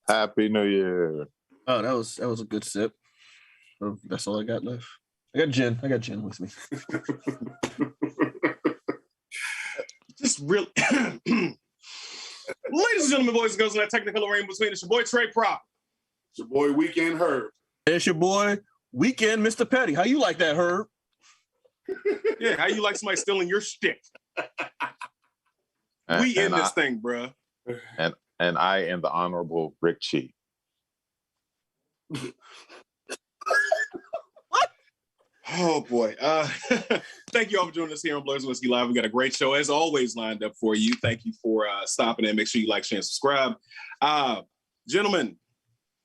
Happy New Year. Oh, that was a good sip. That's all I got left. I got gin with me. Just really, ladies and gentlemen, boys and girls, in that technical arena between it's your boy Trey Prop. It's your boy Weekend Herb. It's your boy Weekend Mr. Petty. How you like that, Herb? Yeah, how you like somebody stealing your shtick? We in this thing, bruh. And I am the Honorable Rick Cheat. Oh boy. Thank you all for joining us here on Blerds and Whiskey Live. We got a great show as always lined up for you. Thank you for stopping in. Make sure you like, share, and subscribe. Gentlemen,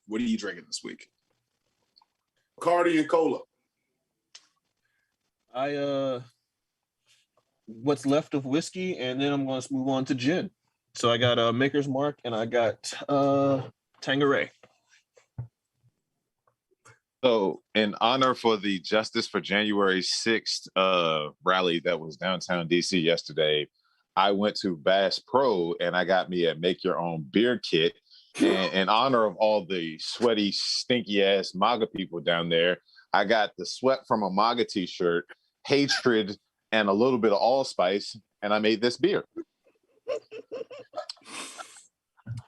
what are you drinking this week? Bacardi and cola. What's left of whiskey, and then I'm going to move on to gin. So I got Maker's Mark, and I got Tanqueray. So, in honor for the Justice for January 6th rally that was downtown DC yesterday, I went to Bass Pro and I got me a make your own beer kit. And in honor of all the sweaty, stinky ass MAGA people down there, I got the sweat from a MAGA t-shirt, hatred, and a little bit of allspice, and I made this beer.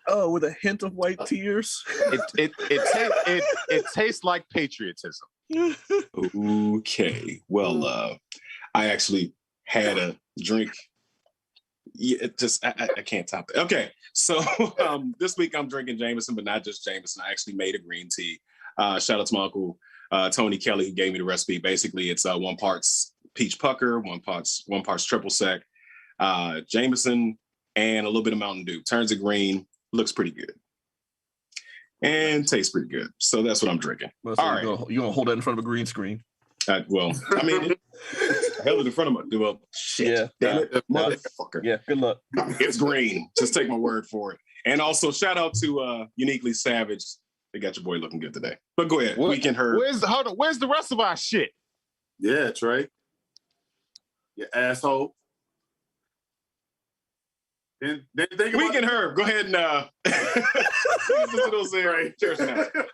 Oh, with a hint of white tears. It tastes like patriotism. Okay. Well, I actually had a drink. Yeah, I can't top it. Okay. So this week I'm drinking Jameson, but not just Jameson. I actually made a green tea. Shout out to my uncle Tony Kelly, who gave me the recipe. Basically, it's 1 parts peach pucker, 1 parts triple sec, Jameson, and a little bit of Mountain Dew. Turns it green. Looks pretty good. And tastes pretty good. So that's what I'm drinking. Well, so all right. You're going to hold that in front of a green screen? I mean, I held it in front of my... Well, shit. Yeah. Damn it, motherfucker. Yeah, good luck. It's green. Just take my word for it. And also, shout out to Uniquely Savage. They got your boy looking good today. But go ahead. Weekend Herb. Where's the rest of our shit? Yeah, Trey. You asshole. Then think about Weekend Herb, go ahead and I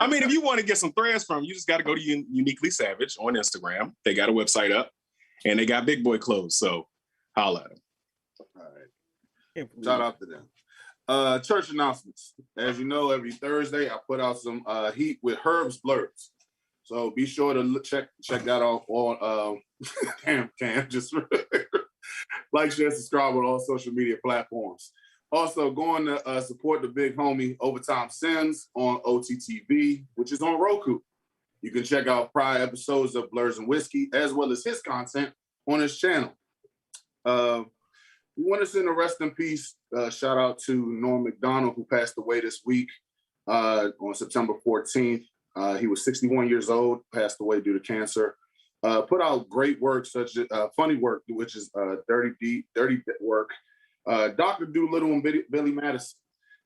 mean, if you want to get some threads from, you just got to go to Uniquely Savage on Instagram. They got a website up, and they got big boy clothes. So, holla at them. All right. Shout out to them. Church announcements. As you know, every Thursday I put out some heat with Herb's Blerds. So be sure to check that out on Cam. Just like, share, subscribe on all social media platforms. Also, going to support the big homie Overtime Sims on OTTV, which is on Roku. You can check out prior episodes of Blerds and Whiskey, as well as his content on his channel. We want to send a rest in peace shout out to Norm McDonald, who passed away this week on September 14th. He was 61 years old, passed away due to cancer. Put out great work, such as funny work, which is dirty work. Dr. Doolittle and Billy Madison.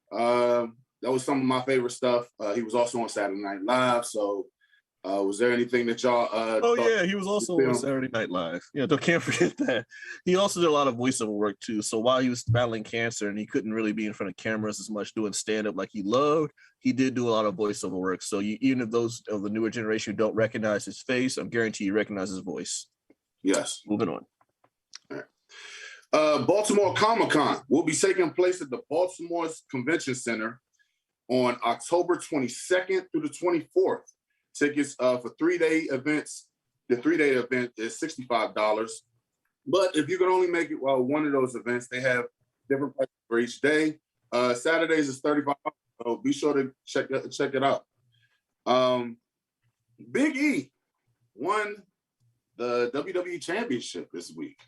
That was some of my favorite stuff. He was also on Saturday Night Live. So was there anything that y'all yeah, he was also on Saturday Night Live. Yeah, can't forget that. He also did a lot of voiceover work too. So while he was battling cancer and he couldn't really be in front of cameras as much doing stand-up like he loved, he did do a lot of voiceover work. So even if those of the newer generation who don't recognize his face, I'm guaranteed you recognize his voice. Yes. Moving on. All right. Baltimore Comic-Con will be taking place at the Baltimore Convention Center on October 22nd through the 24th. Tickets for 3-day events. The 3-day event is $65. But if you can only make it one of those events, they have different prices for each day. Saturdays is $35. So be sure to check it out. Big E won the WWE Championship this week.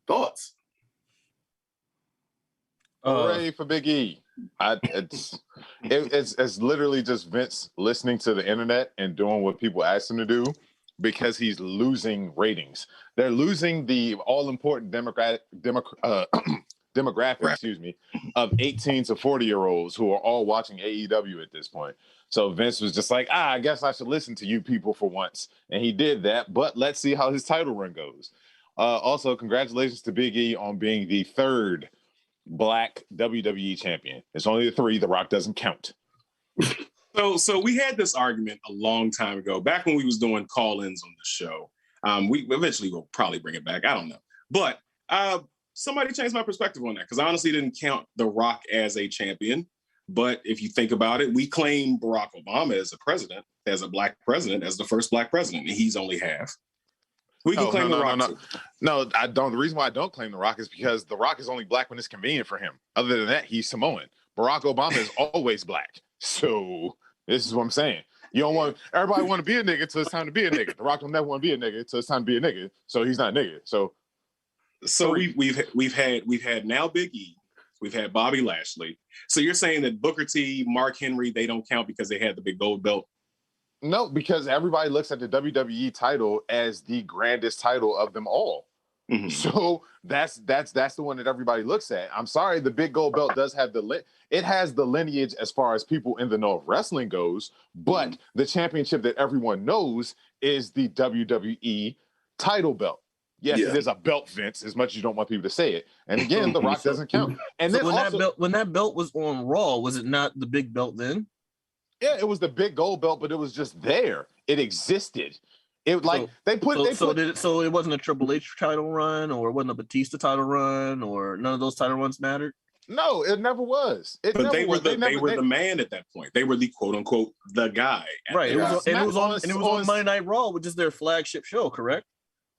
Thoughts? Hooray for Big E. It's literally just Vince listening to the internet and doing what people ask him to do because he's losing ratings. They're losing the all-important demographic, of 18 to 40-year-olds who are all watching AEW at this point. So Vince was just like, I guess I should listen to you people for once. And he did that, but let's see how his title run goes. Also, congratulations to Big E on being the third Black WWE champion. It's only the 3. The Rock doesn't count. So we had this argument a long time ago, back when we was doing call-ins on the show. We eventually will probably bring it back. I don't know. But somebody changed my perspective on that, because I honestly didn't count The Rock as a champion. But if you think about it, we claim Barack Obama as a president, as a black president, as the first black president, and he's only half. We can claim The Rock. No, I don't. The reason why I don't claim The Rock is because The Rock is only black when it's convenient for him. Other than that, he's Samoan. Barack Obama is always black. So this is what I'm saying. You don't want everybody want to be a nigga until it's time to be a nigga. The Rock will never want to be a nigga until it's time to be a nigga. So he's not a nigga. So we've had now Big E, we've had Bobby Lashley. So you're saying that Booker T, Mark Henry, they don't count because they had the big gold belt? No, because everybody looks at the WWE title as the grandest title of them all. Mm-hmm. So that's the one that everybody looks at. I'm sorry, the big gold belt does have it has the lineage as far as people in the know of wrestling goes, but the championship that everyone knows is the WWE title belt. Yes, it is a belt, Vince, as much as you don't want people to say it. And again, The Rock doesn't count. And so then when that belt was on Raw, was it not the big belt then? Yeah, it was the big gold belt, but it was just there. It existed. So it wasn't a Triple H title run, or it wasn't a Batista title run, or none of those title runs mattered. No, it never was. They were the man at that point. They were the quote unquote the guy. Right. It was on Monday Night Raw, which is their flagship show, correct?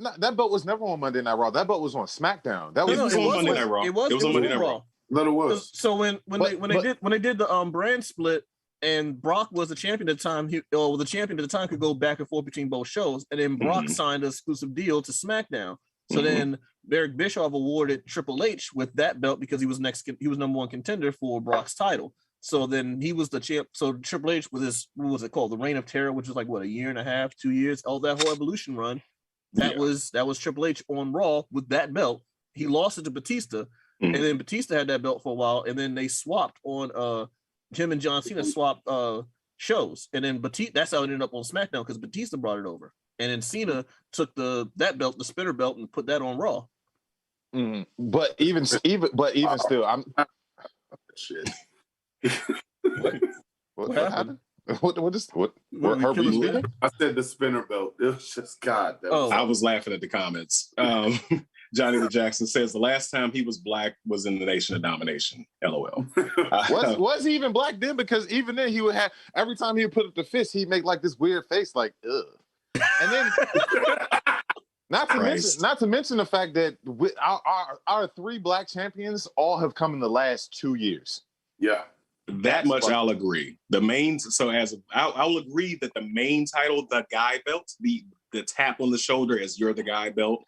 No, that belt was never on Monday Night Raw. That belt was on SmackDown. That was on Monday Night Raw. It was on Monday Night Raw. No, it was. So when they did the brand split, and Brock was the champion at the time, the champion at the time could go back and forth between both shows, and then Brock signed an exclusive deal to SmackDown. So then Eric Bischoff awarded Triple H with that belt because he was number one contender for Brock's title. So then he was the champ. So Triple H with his, what was it called, the Reign of Terror, which was like what, a year and a half, 2 years, all that whole Evolution run. That was Triple H on Raw with that belt. He lost it to Batista, and then Batista had that belt for a while, and then they swapped on Jim and John Cena swapped shows, and then that's how it ended up on SmackDown because Batista brought it over, and then Cena took that belt, the spinner belt, and put that on Raw. But even still, I'm shit. What happened? What Herbert was speaking? I said the spinner belt. It was just God. I was laughing at the comments. Johnny the Jackson says the last time he was black was in the Nation of Domination. LOL. Was he even black then? Because even then he would have, every time he would put up the fist, he'd make like this weird face, like ugh. And then not to mention the fact that our three black champions all have come in the last 2 years. Yeah. That much I'll agree. I'll agree that the main title, the guy belt, the tap on the shoulder as you're the guy belt,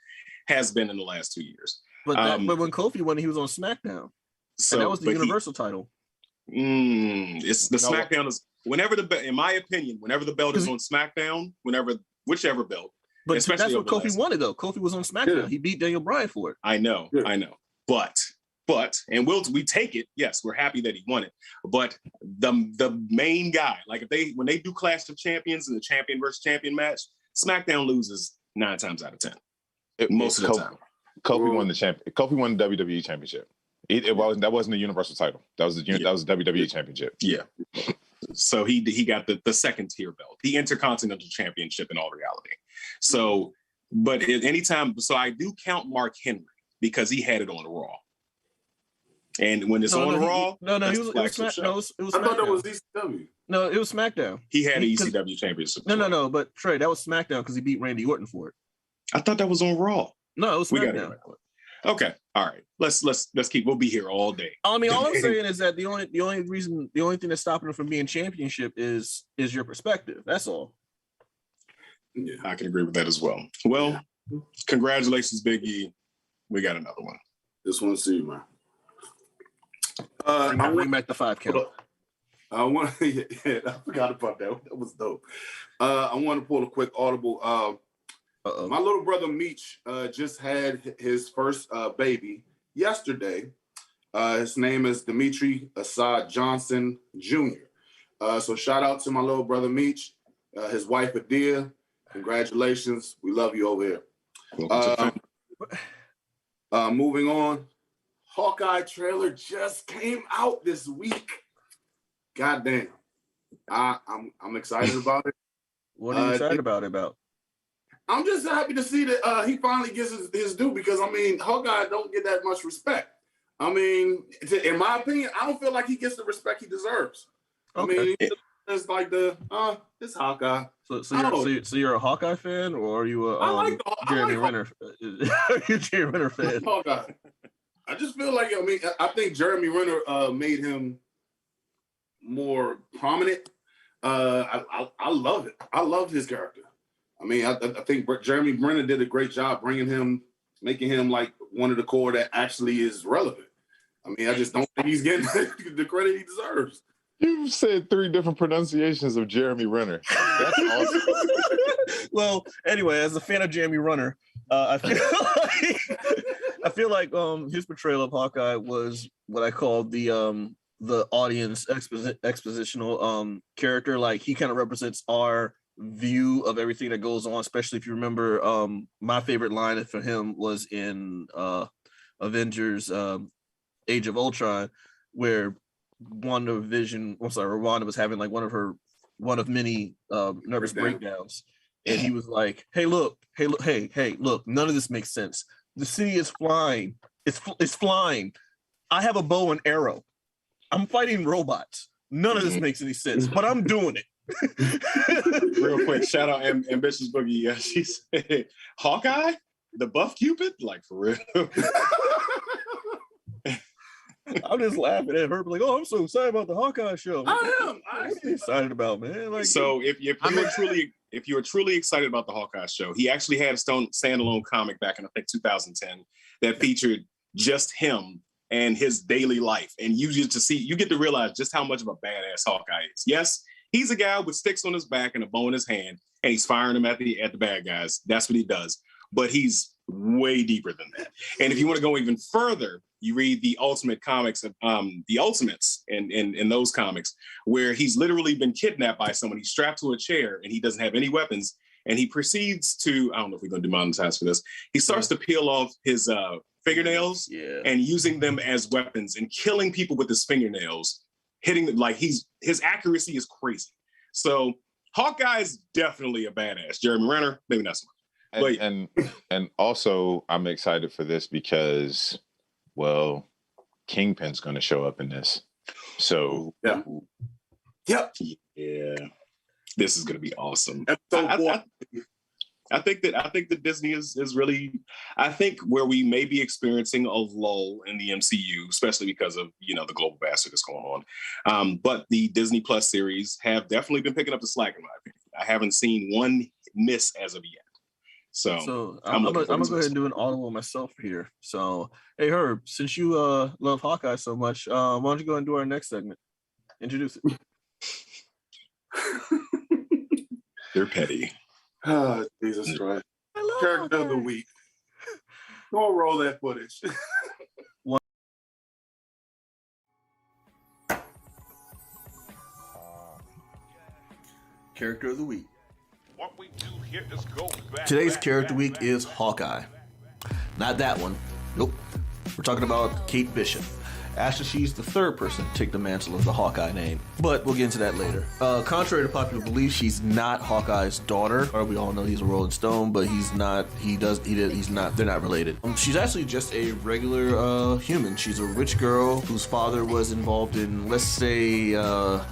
has been in the last 2 years. But when Kofi won, he was on SmackDown. So that was the Universal title. It's the SmackDown is whenever in my opinion, whenever the belt is on SmackDown, whichever belt. But that's what Kofi wanted though. Kofi was on SmackDown. Yeah. He beat Daniel Bryan for it. I know. But and we take it. Yes, we're happy that he won it. But the main guy, like when they do Clash of Champions and the champion versus champion match, SmackDown loses 9 times out of 10. Most of the time. Kofi won the champion. Kofi won the WWE championship. That wasn't the Universal title. That was the WWE championship. Yeah. So he got the second tier belt, the Intercontinental Championship in all reality. So, but anytime, so I do count Mark Henry because he had it on the Raw. And when it's on Raw, it was SmackDown. I thought that was ECW. No, it was SmackDown. He had an ECW championship. No, but Trey, that was SmackDown because he beat Randy Orton for it. I thought that was on Raw. No, it was SmackDown. Okay, all right. Let's keep. We'll be here all day. I mean, all I'm saying is that the only thing that's stopping him from being championship is your perspective. That's all. Yeah, I can agree with that as well. Well, congratulations, Big E. We got another one. This one's to you, man. I bring back the 5 count. I forgot about that. That was dope. I want to pull a quick audible. My little brother Meech just had his first baby yesterday. His name is Dimitri Assad Johnson Jr. So shout out to my little brother Meech, his wife Adia. Congratulations. We love you over here. Moving on. Hawkeye trailer just came out this week. Goddamn. I'm excited about it. What are you excited about? I'm just happy to see that he finally gets his due, because I mean, Hawkeye don't get that much respect. I mean, in my opinion, I don't feel like he gets the respect he deserves. Okay. I mean, it's like it's Hawkeye. So you're a Hawkeye fan, or are you a Jeremy Renner? Are you a Jeremy Renner fan? Hawkeye. I just feel like, I mean, I think Jeremy Renner made him more prominent. I love it. I love his character. I mean, I think Jeremy Renner did a great job making him like one of the core that actually is relevant. I mean, I just don't think he's getting the credit he deserves. You've said 3 different pronunciations of Jeremy Renner. That's awesome. Well, anyway, as a fan of Jeremy Renner, I feel like his portrayal of Hawkeye was what I call the audience expositional character. Like, he kind of represents our view of everything that goes on, especially if you remember my favorite line for him was in Avengers Age of Ultron, where Wanda was having like one of many nervous breakdowns, and he was like, hey look, none of this makes sense. The city is flying, it's flying. I have a bow and arrow, I'm fighting robots, none of this makes any sense, but I'm doing it. Real quick, shout out Ambitious Boogie. She said, Hawkeye, the buff Cupid, like, for real. I'm just laughing at her, like, oh, I'm so excited about the Hawkeye show. I am. What are you excited about, man? Like, so if you were truly excited about the Hawkeye show, he actually had a standalone comic back in, I think, 2010 that featured just him and his daily life, and you get to realize just how much of a badass Hawkeye is. Yes, he's a guy with sticks on his back and a bow in his hand, and he's firing them at the bad guys. That's what he does. But he's way deeper than that. And if you want to go even further, you read the Ultimate comics, the Ultimates in those comics, where he's literally been kidnapped by someone. He's strapped to a chair and he doesn't have any weapons. And he proceeds to, I don't know if we're going to demonetize for this. He starts to peel off his fingernails and using them as weapons and killing people with his fingernails, hitting them like his accuracy is crazy. So Hawkeye is definitely a badass. Jeremy Renner, maybe not so much. And also I'm excited for this because, well, Kingpin's going to show up in this. So yeah, this is going to be awesome. I think that Disney is really, I think where we may be experiencing a lull in the MCU, especially because of, the global bastard that's going on. But the Disney Plus series have definitely been picking up the slack, in my opinion. I haven't seen one miss as of yet. So I'm gonna go ahead and do an audible myself here. So, hey Herb, since you love Hawkeye so much, why don't you go and do our next segment? Introduce it. They're petty. Oh, Jesus Christ. Character of the week. Go roll that footage. Character of the week. What we do here is go back. Today's character week is Hawkeye. Not that one. Nope. We're talking about Kate Bishop. Actually, she's the third person to take the mantle of the Hawkeye name, but we'll get into that later. Contrary to popular belief, she's not Hawkeye's daughter. Or we all know he's a Rolling Stone, but he's not. He's not. They're not related. She's actually just a regular human. She's a rich girl whose father was involved in, let's say,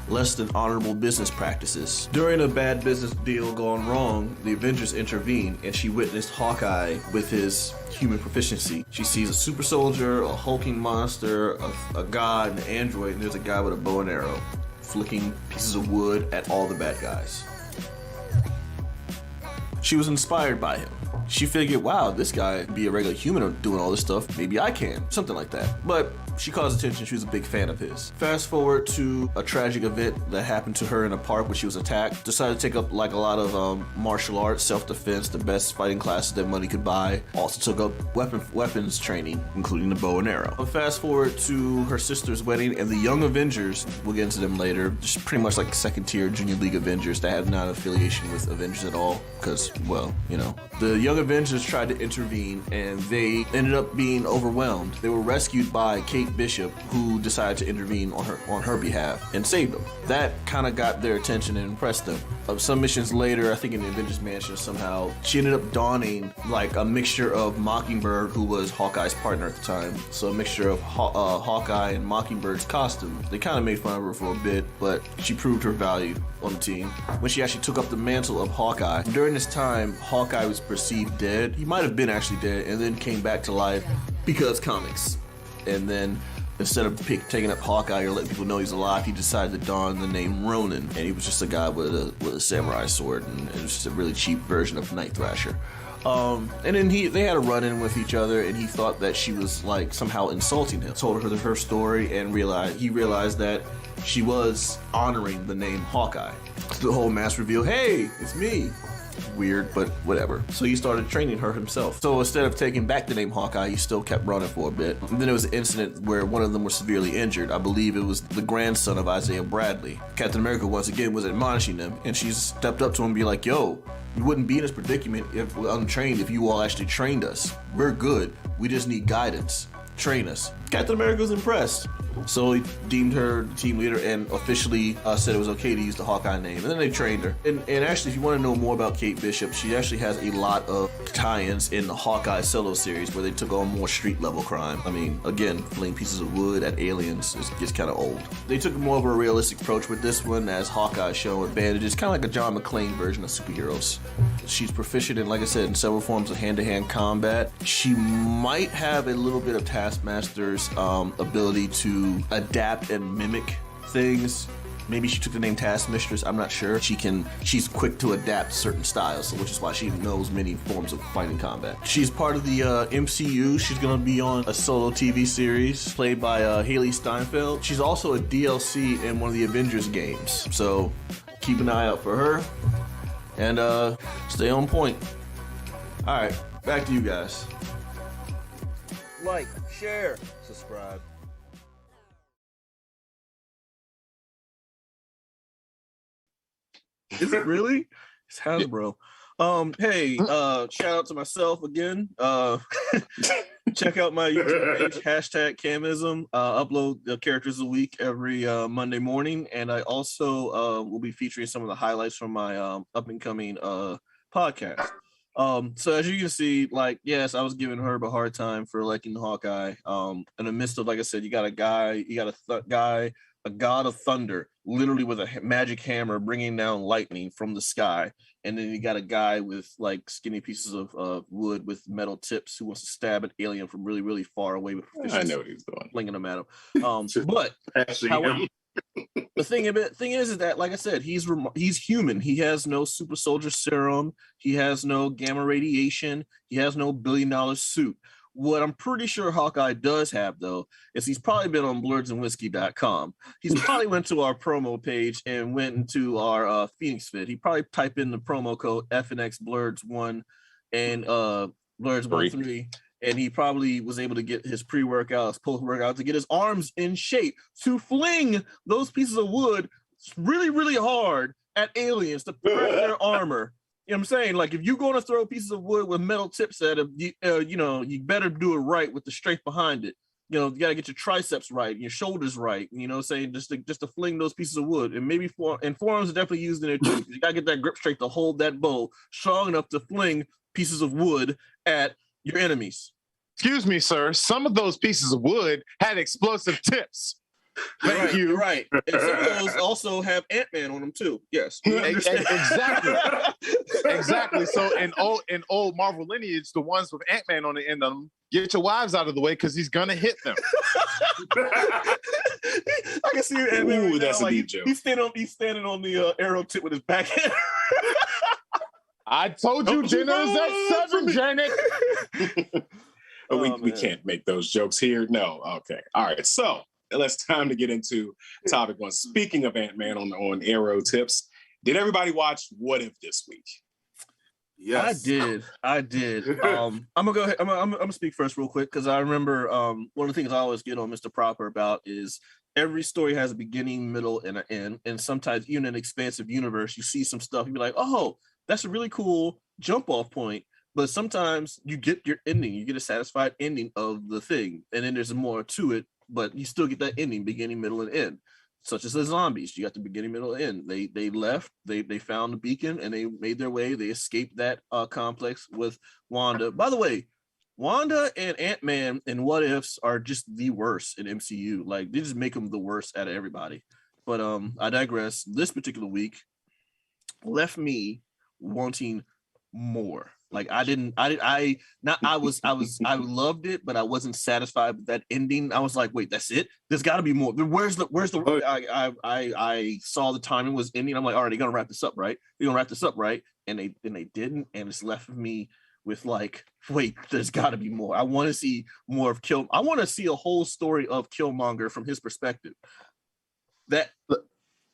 less than honorable business practices. During a bad business deal gone wrong, the Avengers intervene, and she witnessed Hawkeye with his human proficiency. She sees a super soldier, a hulking monster, a god, an android, and there's a guy with a bow and arrow flicking pieces of wood at all the bad guys. She was inspired by him. She figured, wow, this guy can be a regular human doing all this stuff. Maybe I can. Something like that. But she caused attention. She was a big fan of his. Fast forward to a tragic event that happened to her in a park when she was attacked. Decided to take up like a lot of martial arts, self-defense, the best fighting classes that money could buy. Also took up weapons training, including the bow and arrow. Fast forward to her sister's wedding and the Young Avengers, we'll get into them later, just pretty much like second-tier Junior League Avengers that had not affiliation with Avengers at all because, well, the Young Avengers tried to intervene, and they ended up being overwhelmed. They were rescued by Kate Bishop, who decided to intervene on her behalf and save them. That kind of got their attention and impressed them. Some missions later, I think in the Avengers Mansion somehow, she ended up donning like a mixture of Mockingbird, who was Hawkeye's partner at the time. So a mixture of Hawkeye and Mockingbird's costume. They kind of made fun of her for a bit, but she proved her value on the team when she actually took up the mantle of Hawkeye. During this time, Hawkeye was perceived dead. He might have been actually dead and then came back to life because comics. And then instead of taking up Hawkeye or letting people know he's alive, he decided to don the name Ronin, and he was just a guy with a samurai sword, and it was just a really cheap version of Night Thrasher. And then they had a run-in with each other, and he thought that she was like somehow insulting him. Told her story, and he realized that she was honoring the name Hawkeye. The whole mass reveal, hey, it's me. Weird, but whatever. So he started training her himself. So instead of taking back the name Hawkeye, he still kept running for a bit. And then there was an incident where one of them was severely injured. I believe it was the grandson of Isaiah Bradley. Captain America once again was admonishing them, and she stepped up to him and be like, yo, you wouldn't be in this predicament if we're untrained if you all actually trained us. We're good. We just need guidance. Train us. Captain America was impressed. So he deemed her the team leader and officially said it was okay to use the Hawkeye name. And then they trained her. And actually, if you want to know more about Kate Bishop, she actually has a lot of tie-ins in the Hawkeye solo series where they took on more street-level crime. I mean, again, fling pieces of wood at aliens gets kind of old. They took more of a realistic approach with this one, as Hawkeye showing bandages, kind of like a John McClane version of superheroes. She's proficient in, like I said, in several forms of hand-to-hand combat. She might have a little bit of Taskmaster's ability to adapt and mimic things. Maybe she took the name Taskmistress, I'm not sure. She's quick to adapt certain styles, which is why she knows many forms of fighting combat. She's part of the MCU. She's gonna be on a solo TV series played by Haley Steinfeld. She's also a DLC in one of the Avengers games. So keep an eye out for her and stay on point. All right, back to you guys. Like, share, subscribe. Is it really? It's Hasbro. Hey, shout out to myself again. Check out my YouTube page, #Camism. Upload the characters of the week every Monday morning, and I also will be featuring some of the highlights from my up and coming podcast. So as you can see, like, yes, I was giving Herb a hard time for liking Hawkeye. In the midst of, like I said, you got a god of thunder, literally with a magic hammer bringing down lightning from the sky. And then you got a guy with like skinny pieces of wood with metal tips who wants to stab an alien from really, really far away with I know what he's doing. flinging them at him. But the thing is that, like I said, he's human. He has no super soldier serum. He has no gamma radiation. He has no $billion suit. What I'm pretty sure Hawkeye does have, though, is he's probably been on blerdsandwhiskey.com. He's probably went to our promo page and went into our FNX Fit. He probably typed in the promo code FNX Blerds1 and Blerds13, and he probably was able to get his pre-workout, his post-workout, to get his arms in shape to fling those pieces of wood really, really hard at aliens to protect their armor. You know what I'm saying? Like, if you're going to throw pieces of wood with metal tips at them, you better do it right with the strength behind it. You know, you got to get your triceps right, your shoulders right. You know what I'm saying? Just to fling those pieces of wood. And maybe forearms are definitely used in it too. You got to get that grip strength to hold that bow strong enough to fling pieces of wood at your enemies. Excuse me, sir. Some of those pieces of wood had explosive tips. Thank you. Right. And some of those also have Ant-Man on them too. Yes. Exactly. Exactly. So in old Marvel lineage, the ones with Ant-Man on the end of them, get your wives out of the way because he's gonna hit them. I can see Ant-Man. Ooh, right that's now, a like, deep joke. He's standing on the arrow tip with his backhand. I told you dinner is at 7, Janet. We can't make those jokes here. No. Okay. All right. So it's time to get into topic one. Speaking of Ant-Man on arrow tips, did everybody watch What If this week? Yes, I did. I'm gonna go ahead. I'm gonna speak first real quick because I remember one of the things I always get on Mr. Proper about is every story has a beginning, middle, and an end. And sometimes even in an expansive universe, you see some stuff, you be like, oh, that's a really cool jump off point. But sometimes you get your ending, you get a satisfied ending of the thing, and then there's more to it, but you still get that ending, beginning, middle, and end. Such as the zombies, you got the beginning, middle, and end. They left, they found the beacon, and they made their way. They escaped that complex with Wanda. By the way, Wanda and Ant-Man and What Ifs are just the worst in MCU. Like, they just make them the worst out of everybody. But I digress. This particular week left me wanting more. Like, I loved it, but I wasn't satisfied with that ending. I was like, wait, that's it? There's got to be more. Where's the I saw the timing was ending. I'm like, all right, they're gonna wrap this up, right? And they didn't, and it's left me with like, wait, there's got to be more. I want to see more of I want to see a whole story of Killmonger from his perspective.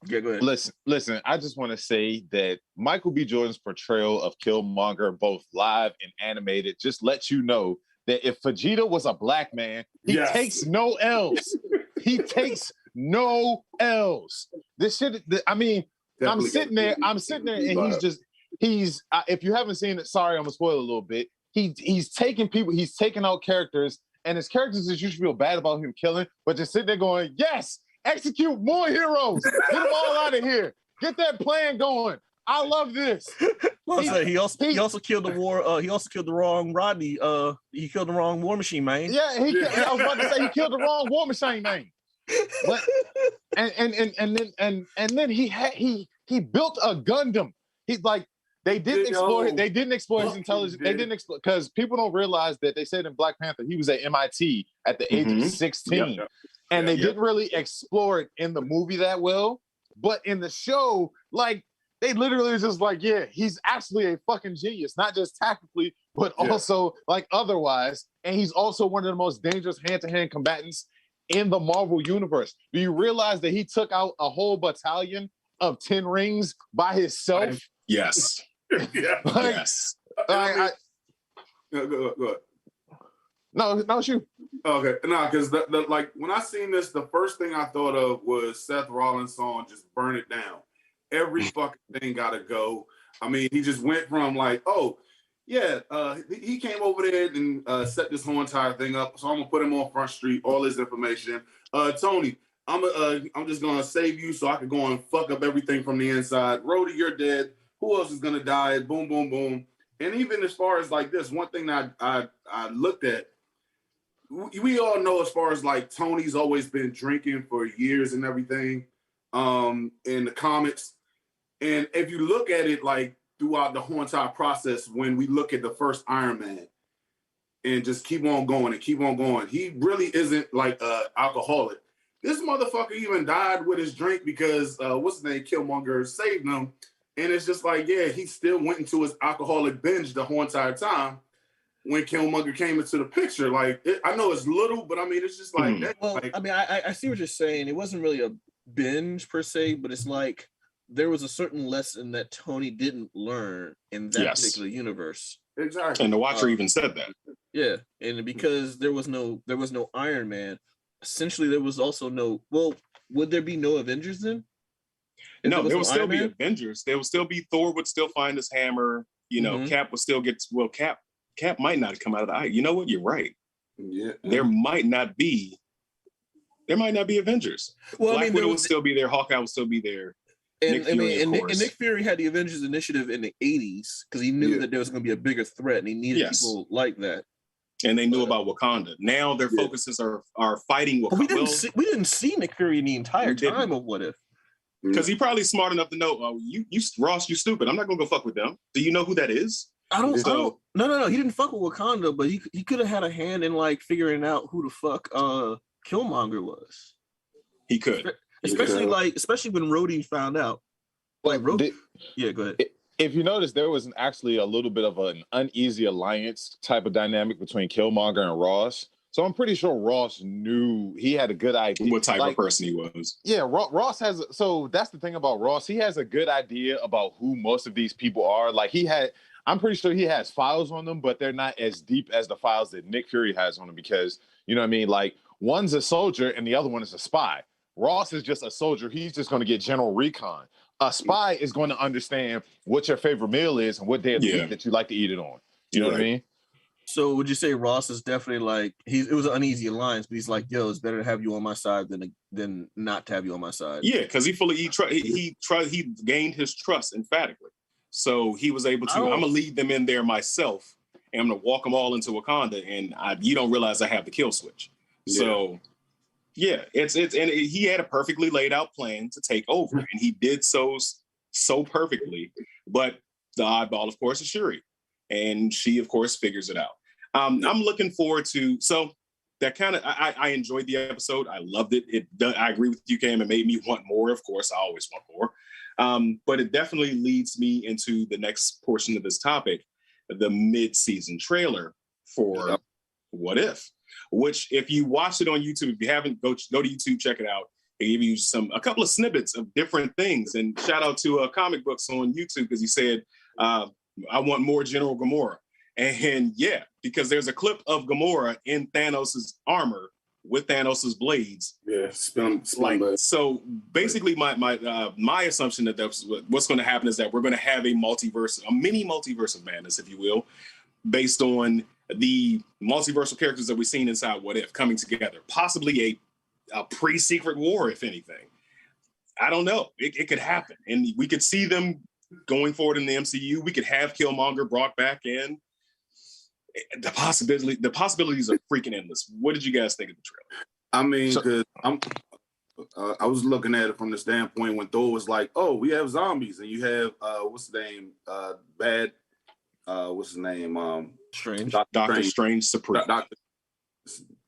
Yeah, go ahead. Listen, I just want to say that Michael B. Jordan's portrayal of Killmonger, both live and animated, just lets you know that if Vegeta was a black man, he takes no L's. He takes no L's. This shit, I mean, I'm sitting there, and he's if you haven't seen it, sorry, I'm gonna spoil a little bit. He's taking people, he's taking out characters, and his characters that you should feel bad about him killing, but just sitting there going, yes, execute more heroes. Get them all out of here. Get that plan going. I love this. He also killed the war. He also killed the wrong Rodney. He killed the wrong War Machine, man. Yeah, I was about to say he killed the wrong War Machine, man. But, and then he built a Gundam. He's like, they didn't explore his intelligence. They didn't explore, because people don't realize that they said in Black Panther he was at MIT at the age of 16. Yep. And they didn't really explore it in the movie that well. But in the show, like, they literally was just like, yeah, he's actually a fucking genius, not just tactically, but also like otherwise. And he's also one of the most dangerous hand-to-hand combatants in the Marvel universe. Do you realize that he took out a whole battalion of 10 rings by himself? Yes. Yes. Go ahead. No, shoot. Okay, no, because like when I seen this, the first thing I thought of was Seth Rollins' song "Just Burn It Down." Every fucking thing gotta go. I mean, he just went from like, oh yeah, he came over there and set this whole entire thing up. So I'm gonna put him on Front Street, all his information. Tony, I'm just gonna save you so I can go and fuck up everything from the inside. Rhodey, you're dead. Who else is gonna die? Boom, boom, boom. And even as far as like this, one thing that I looked at. We all know, as far as like Tony's always been drinking for years and everything in the comics. And if you look at it like throughout the whole entire process, when we look at the first Iron Man and just keep on going, he really isn't like an alcoholic. This motherfucker even died with his drink because what's his name, Killmonger, saved him. And it's just like, yeah, he still went into his alcoholic binge the whole entire time. When Killmonger came into the picture, like, I know it's little, but I mean, it's just like that. Well, like, I mean, I see what you're saying. It wasn't really a binge per se, but it's like there was a certain lesson that Tony didn't learn in that particular universe. Exactly. And the Watcher even said that. Yeah, and because there was no Iron Man, essentially there was also no. Well, would there be no Avengers then? No, there would still be Avengers. There would still be Thor would still find his hammer. You know, Cap would still get. Well, Cap might not have come out of the eye. You know what? You're right. Yeah. There might not be Avengers. Well, Black Widow would still be there. Hawkeye would still be there. And Nick Fury had the Avengers Initiative in the 80s because he knew that there was going to be a bigger threat and he needed people like that. And they knew about Wakanda. Now their focuses are fighting Wakanda. We didn't see Nick Fury the entire time of What If. Because he probably smart enough to know, you Ross, you stupid. I'm not going to go fuck with them. Do you know who that is? No. He didn't fuck with Wakanda, but he could have had a hand in like figuring out who the fuck Killmonger was. He could, especially when Rhodey found out. Like Rhodey. Yeah, go ahead. If you notice, there was actually a little bit of an uneasy alliance type of dynamic between Killmonger and Ross. So I'm pretty sure Ross knew he had a good idea what type of person he was. Yeah, Ross has. So that's the thing about Ross. He has a good idea about who most of these people are. Like I'm pretty sure he has files on them, but they're not as deep as the files that Nick Fury has on them because, you know what I mean? Like, one's a soldier and the other one is a spy. Ross is just a soldier. He's just going to get general recon. A spy is going to understand what your favorite meal is and what day of the week that you like to eat it on. You know what I mean? So would you say Ross is definitely like it was an uneasy alliance, but he's like, yo, it's better to have you on my side than not to have you on my side. Yeah, because he gained his trust emphatically. So he was able to, I'm gonna lead them in there myself, and I'm gonna walk them all into Wakanda, and you don't realize I have the kill switch. Yeah. So yeah, he had a perfectly laid out plan to take over, and he did so perfectly. But the oddball, of course, is Shuri. And she, of course, figures it out. I'm looking forward to, so that kind of, I enjoyed the episode. I loved it. I agree with you, Cam. It made me want more. Of course, I always want more. But it definitely leads me into the next portion of this topic, the mid-season trailer for What If, which if you watch it on YouTube, if you haven't, go to YouTube, check it out. They give you a couple of snippets of different things. And shout out to Comic Books on YouTube, because he said, I want more General Gamora. And yeah, because there's a clip of Gamora in Thanos' armor with Thanos' blades. Yeah, so basically my assumption that that's what's going to happen is that we're going to have a mini multiverse of madness, if you will, based on the multiversal characters that we've seen inside What If coming together. Possibly a pre-Secret War, if anything. I don't know. It could happen. And we could see them going forward in the MCU. We could have Killmonger brought back in. The possibilities are freaking endless. What did you guys think of the trailer? I mean, because I was looking at it from the standpoint when Thor was like, "Oh, we have zombies," and you have what's his name? What's his name? Strange. Doctor Strange Supreme.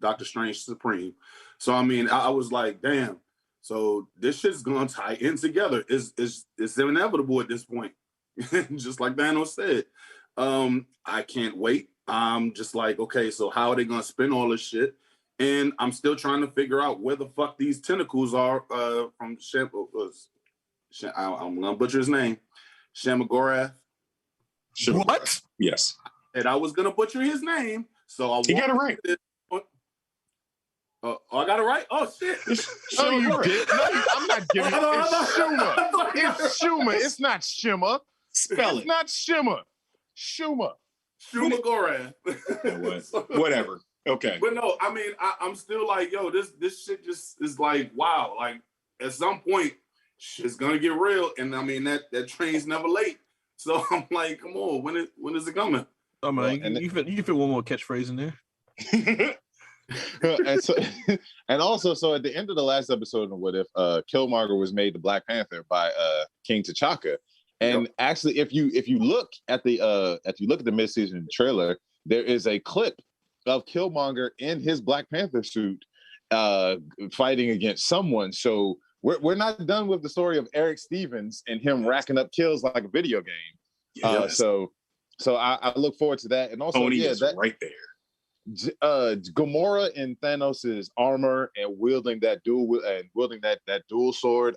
Doctor Strange Supreme. So I mean, I was like, damn. So this shit's gonna tie in together. It's inevitable at this point. Just like Thanos said. I can't wait. I'm just like, okay, so how are they gonna spin all this shit? And I'm still trying to figure out where the fuck these tentacles are from I'm gonna butcher his name. Shamagorath. What? Yes. And I was gonna butcher his name, so you got it right. I got it right? Oh, shit. No, you did. No, I'm not giving it. It's Schumer. It's Schumer. It's not Shimmer. Spell it. It's not Shimmer. Schumer. Schumer Goran. Whatever. Okay. But no, I mean, I'm still like, yo, this shit just is like, wow. Like, at some point, shit's gonna get real. And I mean, that train's never late. So I'm like, come on, when is it coming? Oh, man, you can fit one more catchphrase in there. and also, so at the end of the last episode of What If, Killmonger was made the Black Panther by King T'Chaka. And actually, if you look at the mid-season trailer, there is a clip of Killmonger in his Black Panther suit fighting against someone. So we're not done with the story of Eric Stevens and him racking up kills like a video game. Yes. So I look forward to that. And also, Tony is right there. Gamora in Thanos' armor and wielding that dual sword.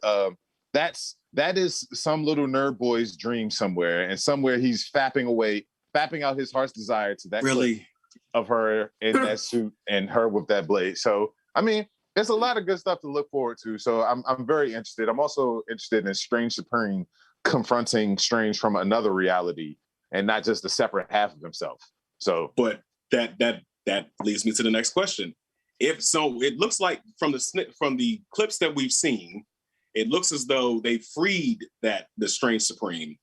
That is some little nerd boy's dream somewhere, and somewhere he's fapping out his heart's desire to that really of her in that suit and her with that blade. So I mean, there's a lot of good stuff to look forward to. So I'm very interested. I'm also interested in Strange Supreme confronting Strange from another reality and not just a separate half of himself. So, but that leads me to the next question. If so, it looks like from the clips that we've seen, it looks as though they freed the Strange Supreme.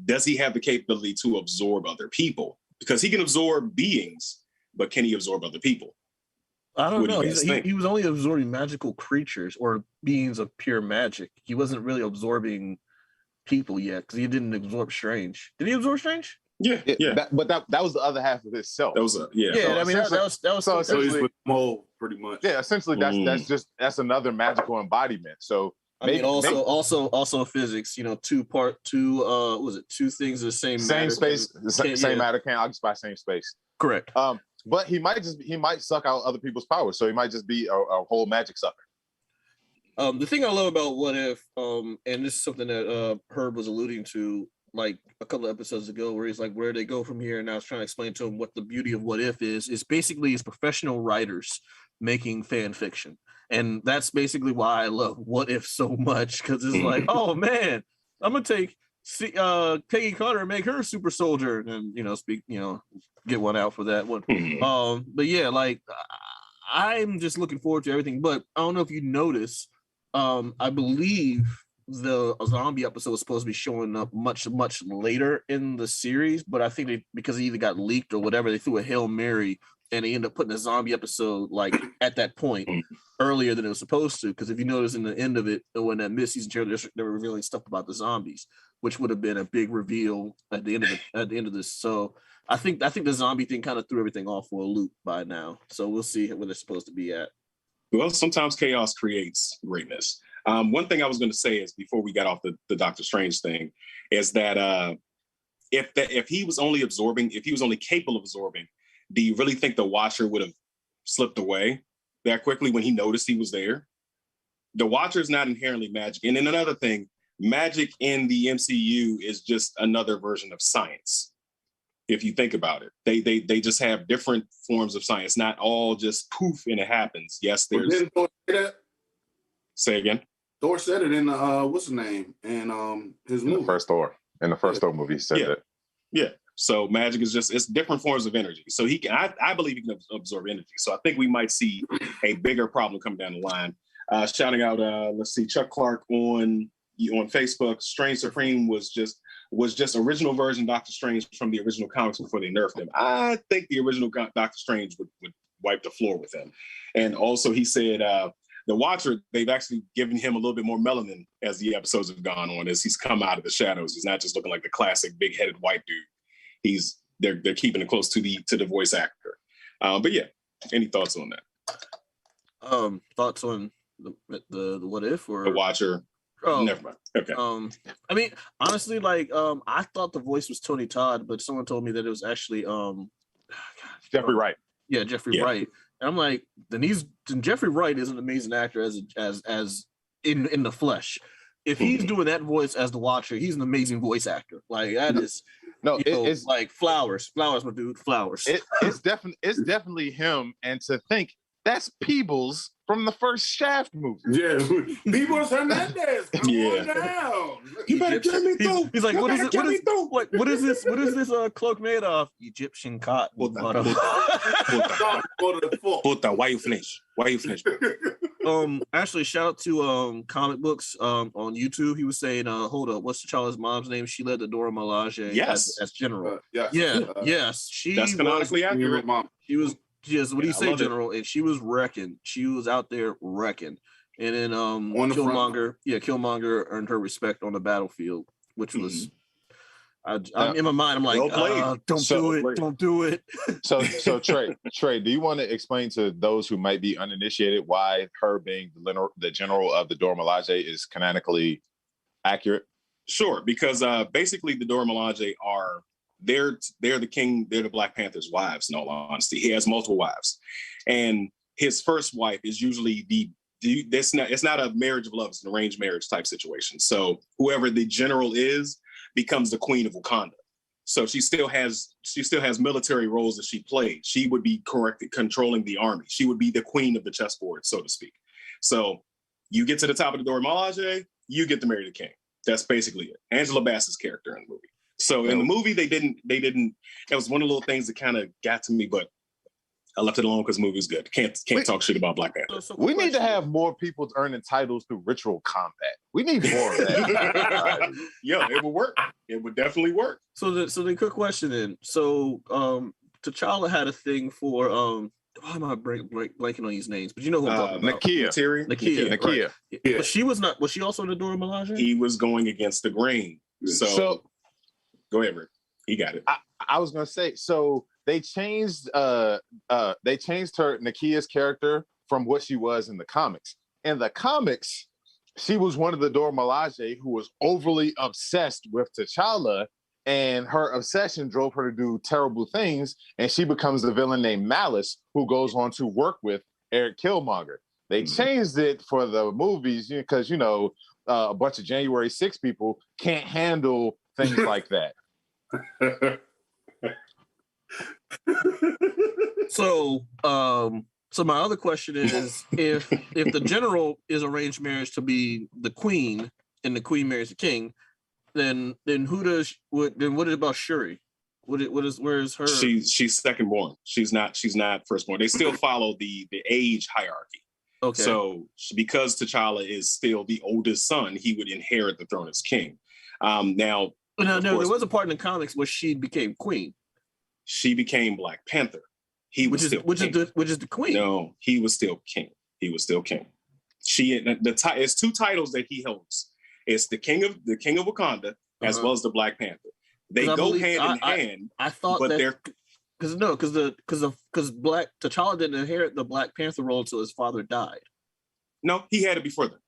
Does he have the capability to absorb other people? Because he can absorb beings, but can he absorb other people? I don't know. He was only absorbing magical creatures or beings of pure magic. He wasn't really absorbing people yet because he didn't absorb Strange. Did he absorb Strange? Yeah. But that was the other half of himself. That was Yeah, I mean that was so essentially with mold, pretty much. Yeah, essentially that's another magical embodiment. So maybe also physics. You know, two things of the same matter. Same matter can't occupy same space. Correct. But he might suck out other people's powers. So he might just be a whole magic sucker. The thing I love about What If, and this is something that Herb was alluding to like a couple of episodes ago, where he's like, where they go from here? And I was trying to explain to him what the beauty of What If is basically it's professional writers making fan fiction. And that's basically why I love What If so much, because it's like, oh man, I'm gonna take Peggy Carter make her super soldier, and get one out for that one. But yeah, like I'm just looking forward to everything. But I don't know if you notice, I believe the zombie episode was supposed to be showing up much later in the series, but I think because it either got leaked or whatever, they threw a Hail Mary and they ended up putting a zombie episode like at that point earlier than it was supposed to. Because if you notice in the end of it, when that mid-season trailer, they were revealing stuff about the zombies, which would have been a big reveal at the end of this. So I think the zombie thing kind of threw everything off for a loop by now. So we'll see where they're supposed to be at. Well, sometimes chaos creates greatness. One thing I was going to say is, before we got off the Doctor Strange thing, is that if he was only capable of absorbing, do you really think the Watcher would have slipped away that quickly when he noticed he was there? The Watcher is not inherently magic. And then another thing, magic in the MCU is just another version of science. If you think about it, they just have different forms of science, not all just poof and it happens. Yes, there's. Say again. Thor said it in what's his name? And his movie. The first Thor. In the first Thor movie, he said that. Yeah. So magic is it's different forms of energy. So I believe he can absorb energy. So I think we might see a bigger problem coming down the line. Shouting out, let's see, Chuck Clark on Facebook. Strange Supreme was just original version Doctor Strange from the original comics before they nerfed him. I think the original Doctor Strange would wipe the floor with him. And also he said the Watcher, they've actually given him a little bit more melanin as the episodes have gone on, as he's come out of the shadows. He's not just looking like the classic big-headed white dude. They're keeping it close to the voice actor. But yeah, any thoughts on that? Thoughts on the what if or the Watcher? Oh, never mind. Okay. I mean, honestly, like I thought the voice was Tony Todd, but someone told me that it was actually Jeffrey Wright. Yeah, Jeffrey Wright. And I'm like, then Jeffrey Wright is an amazing actor as in the flesh. If he's doing that voice as the Watcher, he's an amazing voice actor. Like that is it's like flowers, my dude, flowers. It's definitely him. And to think that's Peebles from the first Shaft movie. Yeah, Peebles Hernandez. Come on down. You better get me through. He's like, what is this? What is this cloak made of? Egyptian cotton. Puta, why you finish? Actually, shout out to Comic Books on YouTube. He was saying, hold up, what's T'Challa's mom's name? She led the Dora Milaje as general. Yes. That's canonically accurate. She was. Yes, what do you say, General? And she was wrecking. She was out there wrecking. And then Killmonger earned her respect on the battlefield, which was I'm in my mind, I'm like, don't do it. So Trey, do you want to explain to those who might be uninitiated why her being the general of the Dora Milaje is canonically accurate? Sure, because basically the Dora Milaje are they're the king, they're the Black Panther's wives, in all honesty. He has multiple wives. And his first wife is usually it's not a marriage of love, it's an arranged marriage type situation. So whoever the general is becomes the queen of Wakanda. So she still has military roles that she played. She would be controlling the army. She would be the queen of the chessboard, so to speak. So you get to the top of the Dora Milaje, you get to marry the king. That's basically it. Angela Bassett's character in the movie. So in the movie, they didn't. That was one of the little things that kind of got to me, but I left it alone because the movie was good. Can't talk shit about Black Panther. We need to have more people earning titles through ritual combat. We need more of that. Yeah, it would work. It would definitely work. So the quick question then. So T'Challa had a thing for why am I blanking on these names? But you know who I'm talking about. Nakia. Yeah. But she was not. Was she also in the Dora Milaje? He was going against the grain. So go ahead, Rick. He got it. I was gonna say, so they changed her Nakia's character from what she was in the comics. In the comics, she was one of the Dora Milaje who was overly obsessed with T'Challa, and her obsession drove her to do terrible things, and she becomes the villain named Malice, who goes on to work with Eric Killmonger. They changed it for the movies because a bunch of January 6 people can't handle things like that. So my other question is, if the general is arranged marriage to be the queen and the queen marries the king, then what about Shuri? Where is her? She's second born. She's not firstborn. They still follow the age hierarchy. Okay. So because T'Challa is still the oldest son, he would inherit the throne as king. Now, there was a part in the comics where she became queen. She became Black Panther. Which is the queen. No, he was still king. It's two titles that he holds. It's the king of Wakanda as well as the Black Panther. They go hand in hand. I thought but they're because T'Challa didn't inherit the Black Panther role until his father died. No, he had it before then.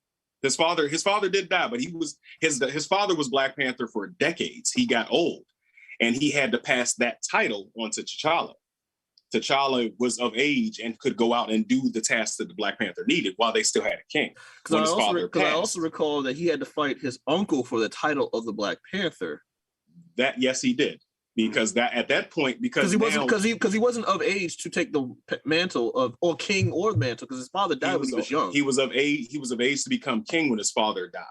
His father did die, but his father was Black Panther for decades. He got old, and he had to pass that title on to T'Challa. T'Challa was of age and could go out and do the tasks that the Black Panther needed while they still had a king. Because I also recall that he had to fight his uncle for the title of the Black Panther. That yes, he did. Because at that point, because he wasn't of age to take the mantle or king or mantle, because his father died when he was young. He was of age to become king when his father died.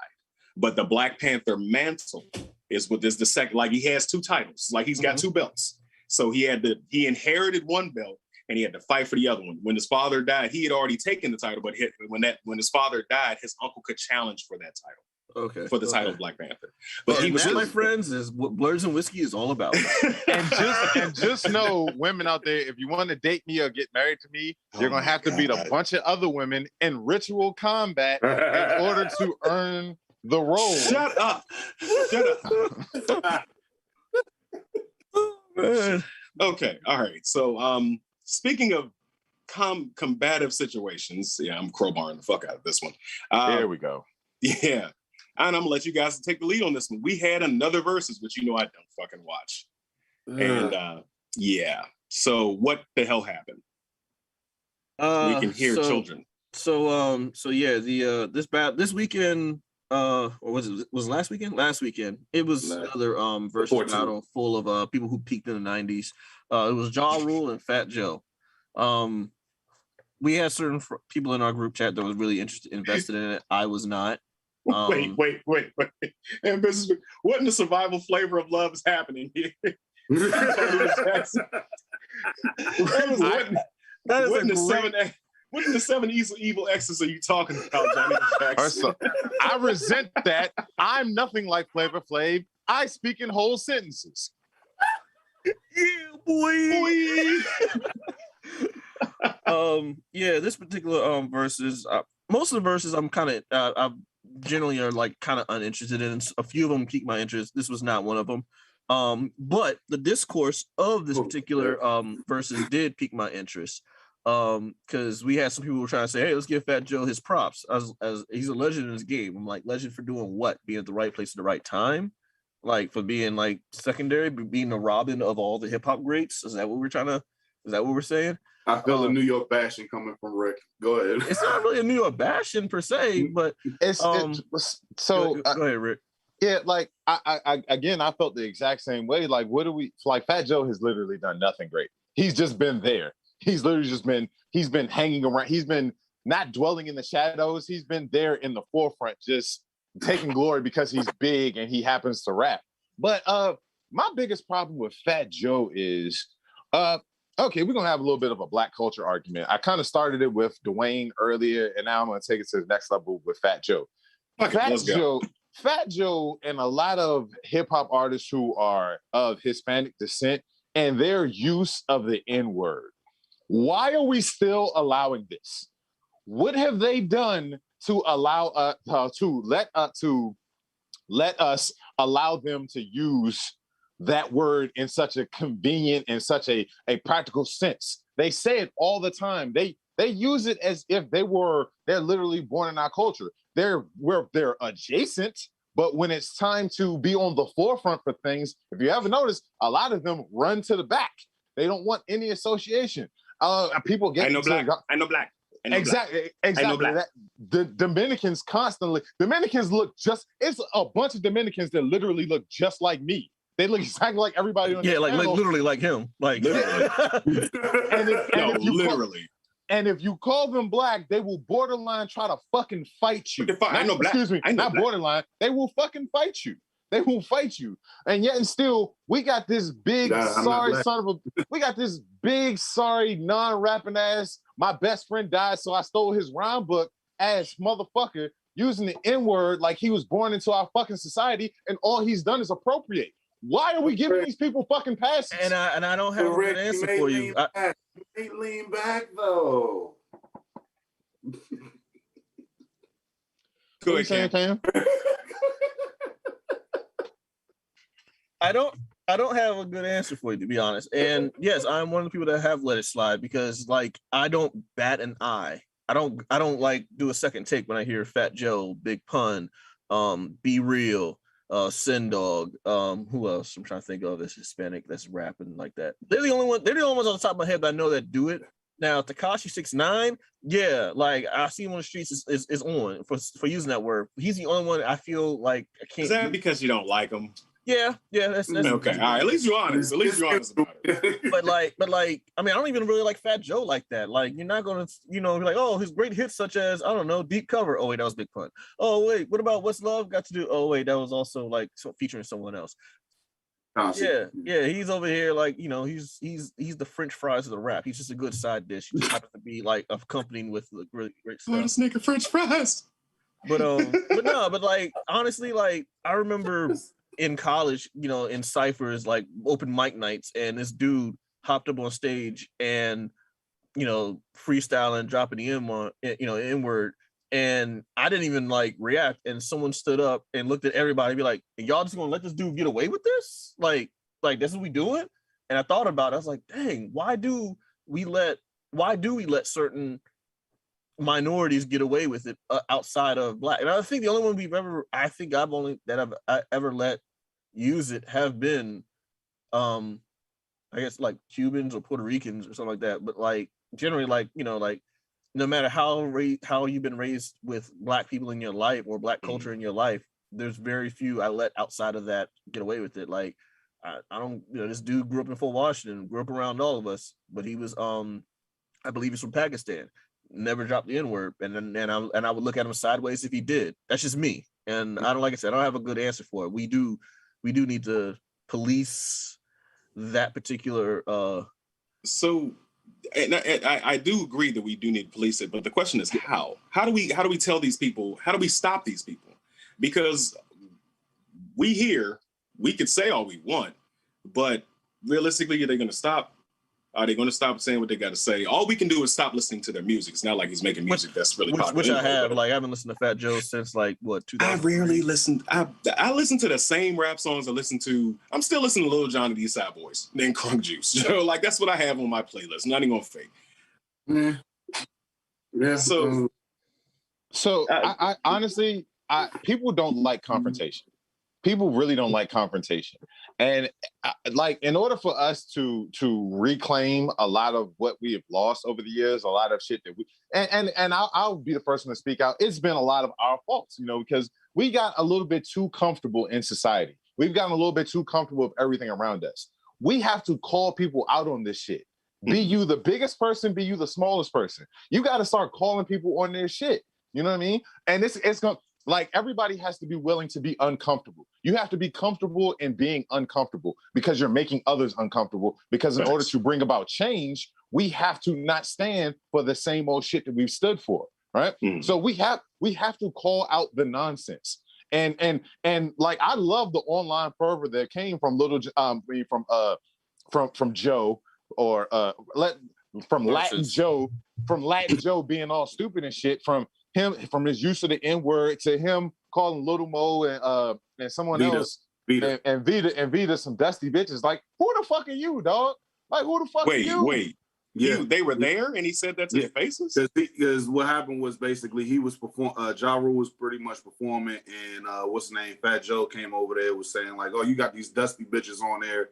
But the Black Panther mantle is the second. Like, he has two titles. Like, he's got two belts. So he inherited one belt and he had to fight for the other one. When his father died, he had already taken the title, but when his father died, his uncle could challenge for that title. Okay. For the title of Black Panther. But my friends, is what Blerds and Whiskey is all about. and just know, women out there, if you want to date me or get married to me, you're going to have to beat a bunch of other women in ritual combat in order to earn the role. Shut up. Okay. All right. So speaking of combative situations, I'm crowbarring the fuck out of this one. There we go. Yeah. And I'm gonna let you guys take the lead on this one. We had another versus, which I don't fucking watch. And yeah. So what the hell happened? We can hear children. So yeah, this weekend, or was it last weekend? Last weekend. It was another versus battle full of people who peaked in the 90s. It was Ja Rule and Fat Joe. We had certain people in our group chat that was really invested in it. I was not. Wait. And what in the survival flavor of love is happening here? What in the seven evil exes are you talking about, Johnny Jackson? I resent that. I'm nothing like Flavor Flav. I speak in whole sentences. Yeah, boy. Yeah, this particular versus, most of the verses I'm kind of generally are like kind of uninterested in. A few of them piqued my interest. This was not one of them. But the discourse of this particular versus did pique my interest. Because we had some people who were trying to say, hey, let's give Fat Joe his props as he's a legend in his game. I'm like, legend for doing what? Being at the right place at the right time? Like, for being like secondary, being the Robin of all the hip hop greats? Is that what we're saying? I feel a New York bashing coming from Rick. Go ahead. It's not really a New York bashing per se, but so go ahead, Rick. Yeah, like I felt the exact same way. Like, Fat Joe has literally done nothing great. He's just been there. He's literally he's been hanging around. He's been not dwelling in the shadows. He's been there in the forefront, just taking glory because he's big and he happens to rap. But my biggest problem with Fat Joe is, okay, we're going to have a little bit of a black culture argument. I kind of started it with Dwayne earlier, and now I'm going to take it to the next level with Fat Joe. Fat Joe and a lot of hip-hop artists who are of Hispanic descent and their use of the N-word. Why are we still allowing this? What have they done to allow let us allow them to use that word in such a convenient and such a practical sense? They say it all the time. They use it as if they're literally born in our culture. They're adjacent, but when it's time to be on the forefront for things, if you ever notice, a lot of them run to the back. They don't want any association. People get black. Exactly. The Dominicans look it's a bunch of Dominicans that literally look just like me. They look exactly like everybody on the channel. Literally like him. Like literally. Literally. And if you call them black, they will borderline try to fucking fight you. I know black. Excuse me, I know not black. Borderline. They will fucking fight you. They won't fight you. And yet and still, we got this big, sorry son of a, we got this big, sorry, non-rapping ass, my best friend died, so I stole his rhyme book ass motherfucker using the N-word like he was born into our fucking society, and all he's done is appropriate. Why are we giving these people fucking passes? And I don't have a good answer for you. Lean back though. Go ahead, Cam. I don't have a good answer for you, to be honest. And yes, I'm one of the people that have let it slide because like I don't bat an eye. I don't like do a second take when I hear Fat Joe, Big Pun, Be Real, Sin Dog, who else? I'm trying to think of this Hispanic that's rapping like that. They're the only ones on the top of my head that I know that do it. Now Tekashi 6ix9ine, yeah, like I see him on the streets is on for using that word. He's the only one I feel like I can't. Is that because you don't like him? Yeah, that's okay. All right, at least you're honest. About it. but like, I mean, I don't even really like Fat Joe like that. Like, you're not gonna, be like, oh, his great hits such as I don't know, Deep Cover. Oh wait, that was Big Pun. Oh wait, what about What's Love Got to Do? Oh wait, that was also like featuring someone else. Yeah, he's over here like he's the French fries of the rap. He's just a good side dish. He just happens to be like accompanying with really great stuff. This nigga French fries. But like honestly, like I remember in college, in ciphers, like open mic nights, and this dude hopped up on stage and, freestyling, dropping the N-word, and I didn't even like react. And someone stood up and looked at everybody and be like, y'all just gonna let this dude get away with this? Like this is what we doing? And I thought about it. I was like, dang, why do we let certain minorities get away with it outside of Black? And I think the only one I've ever let use it have been I guess like Cubans or Puerto Ricans or something like that. But like generally, like no matter how you've been raised with Black people in your life or Black culture in your life, there's very few I let outside of that get away with it. Like I don't, this dude grew up in Fort Washington, grew up around all of us, but he was I believe he's from Pakistan. Never dropped the N-word, and I would look at him sideways if he did. That's just me, and I don't, like I said, I don't have a good answer for it. We do need to police that particular. So, and I do agree that we do need to police it, but the question is how? How do we tell these people? How do we stop these people? Because we could say all we want, but realistically, are they going to stop? Are they going to stop saying what they got to say? All we can do is stop listening to their music. It's not like he's making music that's really popular. Which I have. Like, I haven't listened to Fat Joe since, like, what, 2000? I rarely listen. I listen to the same rap songs I listen to. I'm still listening to Lil Jon and East Side Boys, then Crunk Juice. So, like, that's what I have on my playlist. Not even going to fake. Yeah. So I honestly, people don't like confrontation. People really don't like confrontation. And like, in order for us to reclaim a lot of what we have lost over the years, a lot of shit that I'll be the first one to speak out. It's been a lot of our faults, because we got a little bit too comfortable in society. We've gotten a little bit too comfortable with everything around us. We have to call people out on this shit. Be you the biggest person, be you the smallest person. You got to start calling people on their shit. You know what I mean? And it's going to, like, everybody has to be willing to be uncomfortable. You have to be comfortable in being uncomfortable because you're making others uncomfortable. Because in order to bring about change, we have to not stand for the same old shit that we've stood for, right? So we have to call out the nonsense. And like, I love the online fervor that came from from Joe, or from Latin Joe being all stupid and shit, from his use of the N-word to him calling Little Mo and someone else and Vita some dusty bitches. Like, who the fuck are you, dog? Like, who the fuck are you? Wait. Yeah, they were there, and he said that to their faces. Because what happened was basically he was Ja Rule was pretty much performing, and what's his name? Fat Joe came over there, was saying like, "Oh, you got these dusty bitches on there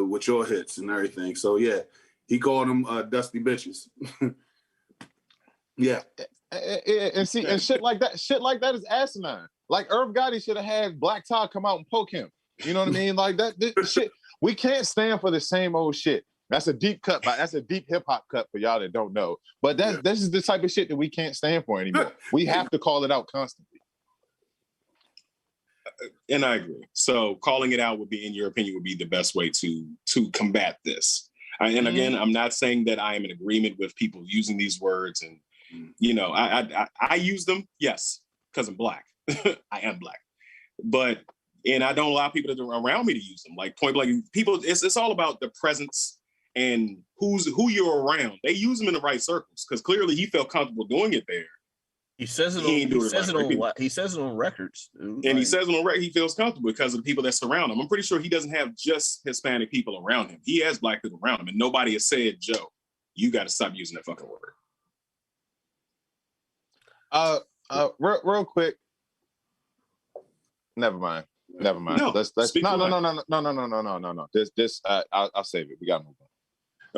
with your hits and everything." So yeah, he called them dusty bitches. Yeah. And see, and shit like that is asinine. Like, Irv Gotti should have had Black Todd come out and poke him. You know what I mean? Like, that shit. We can't stand for the same old shit. That's a deep cut. That's a deep hip hop cut for y'all that don't know. But this is the type of shit that we can't stand for anymore. We have to call it out constantly. and I agree. So calling it out would be, in your opinion, would be the best way to combat this. And again, I'm not saying that I am in agreement with people using these words, and you know, I use them, yes, because I'm Black. I am Black, and I don't allow people around me to use them. Like point blank, people, it's all about the presence and who you're around. They use them in the right circles because clearly he felt comfortable doing it there. He says it on records, dude. And he says it on record, he feels comfortable because of the people that surround him. I'm pretty sure he doesn't have just Hispanic people around him. He has Black people around him, and nobody has said, Joe, you got to stop using that fucking word. Real quick. Never mind. No, Let's no. This I'll save it. We gotta move on.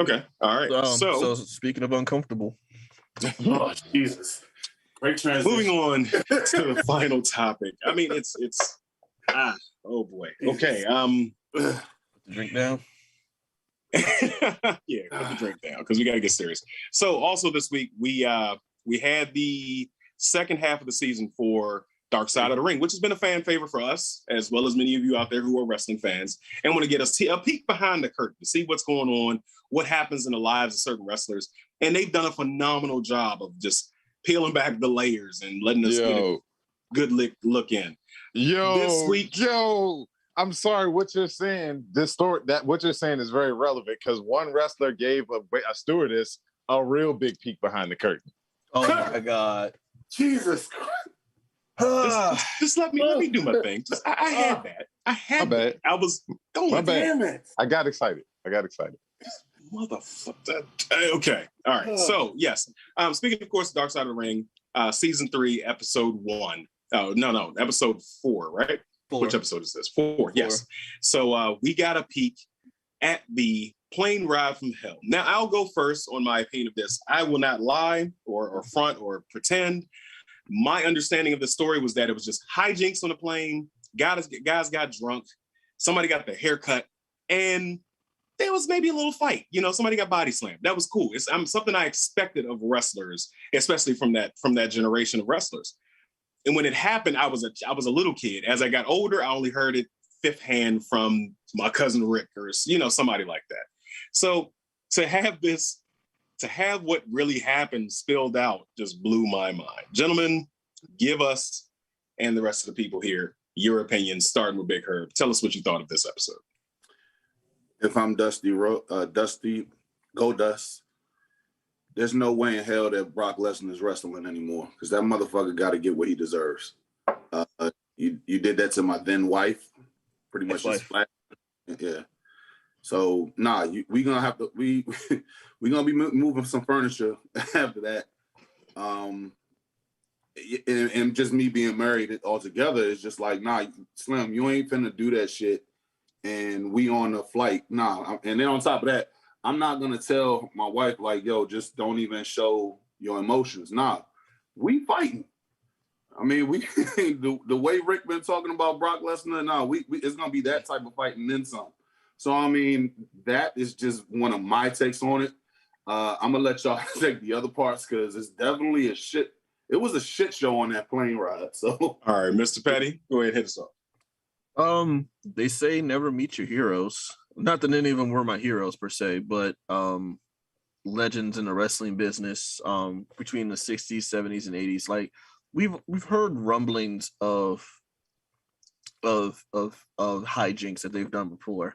Okay. All right. So speaking of uncomfortable. Oh, Jesus. Great transition. Moving on to the final topic. I mean, it's oh boy. Okay. Drink down. Yeah, put the drink down because we got to get serious. So also this week we had the second half of the season for Dark Side of the Ring, which has been a fan favorite for us, as well as many of you out there who are wrestling fans and want to get us a peek behind the curtain to see what's going on, what happens in the lives of certain wrestlers. And they've done a phenomenal job of just peeling back the layers and letting us get a good look in. This week, I'm sorry, what you're saying, what you're saying is very relevant because one wrestler gave a stewardess a real big peek behind the curtain. Oh my God. Jesus Christ. Just let me do my thing. I had that. I had that. I was going. Damn it. I got excited. Motherfucker. Okay. All right. So yes. Speaking of course, Dark Side of the Ring, season 3, episode 1. Oh, no, episode 4, right? 4. Which episode is this? 4. Yes. So we got a peek at the plane ride from hell. Now I'll go first on my opinion of this. I will not lie or front or pretend. My understanding of the story was that it was just hijinks on the plane. Guys got drunk. Somebody got their hair cut, and there was maybe a little fight. You know, somebody got body slammed. That was cool. It's something I expected of wrestlers, especially from that generation of wrestlers. And when it happened, I was a little kid. As I got older, I only heard it fifth hand from my cousin Rick or somebody like that. So to have what really happened spilled out just blew my mind. Gentlemen, give us and the rest of the people here your opinions, starting with Big Herb. Tell us what you thought of this episode. If I'm Dusty, go Dust. There's no way in hell that Brock Lesnar is wrestling anymore because that motherfucker got to get what he deserves. You did that to my then wife, pretty much. Yeah. So we gonna have to we gonna be moving some furniture after that. And just me being married altogether is just like Slim, you ain't finna do that shit. And we on a flight, and then on top of that, I'm not gonna tell my wife like, yo, just don't even show your emotions. We fighting. I mean, we the way Rick been talking about Brock Lesnar, we it's gonna be that type of fight and then some. So I mean, that is just one of my takes on it. I'm gonna let y'all take the other parts because it's definitely a shit. It was a shit show on that plane ride. So all right, Mr. Petty, go ahead, hit us off. They say never meet your heroes. Not that any of them were my heroes per se, but legends in the wrestling business between the 60s, 70s, and 80s. Like we've heard rumblings of hijinks that they've done before.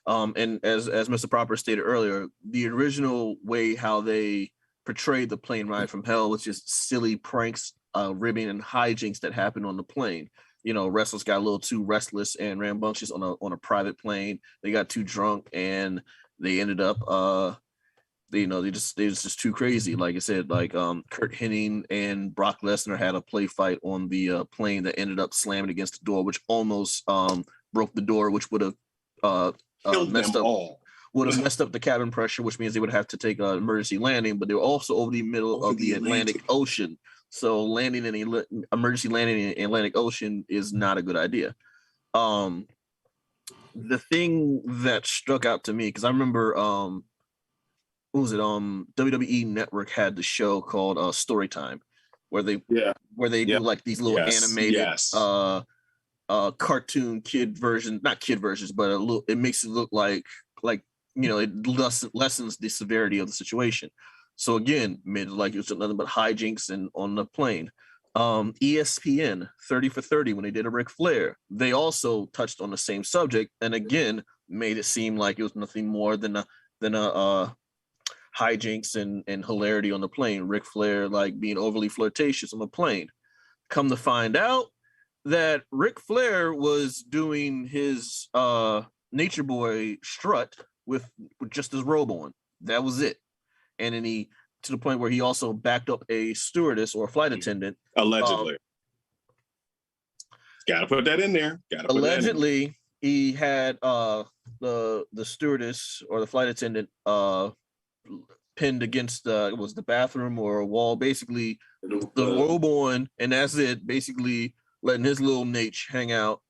And as Mr. Proper stated earlier, the original way how they portrayed the plane ride from hell was just silly pranks, ribbing, and hijinks that happened on the plane. You know, wrestlers got a little too restless and rambunctious on a private plane. They got too drunk and they ended up they was just too crazy. Like I said, Kurt Hennig and Brock Lesnar had a play fight on the plane that ended up slamming against the door, which almost broke the door, which would have messed up the cabin pressure, which means they would have to take an emergency landing. But they were also over the middle of the Atlantic Ocean. So emergency landing in the Atlantic Ocean is not a good idea. The thing that struck out to me, because I remember, WWE Network had the show called Storytime, where they do like these little animated cartoon kid version, not kid versions, but it makes it look like it lessens the severity of the situation. So again, made it like it was nothing but hijinks and on the plane. ESPN 30 for 30, when they did a Ric Flair, they also touched on the same subject and again made it seem like it was nothing more than a hijinks and hilarity on the plane. Ric Flair like being overly flirtatious on the plane. Come to find out that Ric Flair was doing his Nature Boy strut with just his robe on. That was it. And then he, to the point where he also backed up a stewardess or a flight attendant. Allegedly. Gotta put that in there. Allegedly, he had the stewardess or the flight attendant pinned against it was the bathroom or a wall, basically the robe on, and that's it, basically letting his little Nate hang out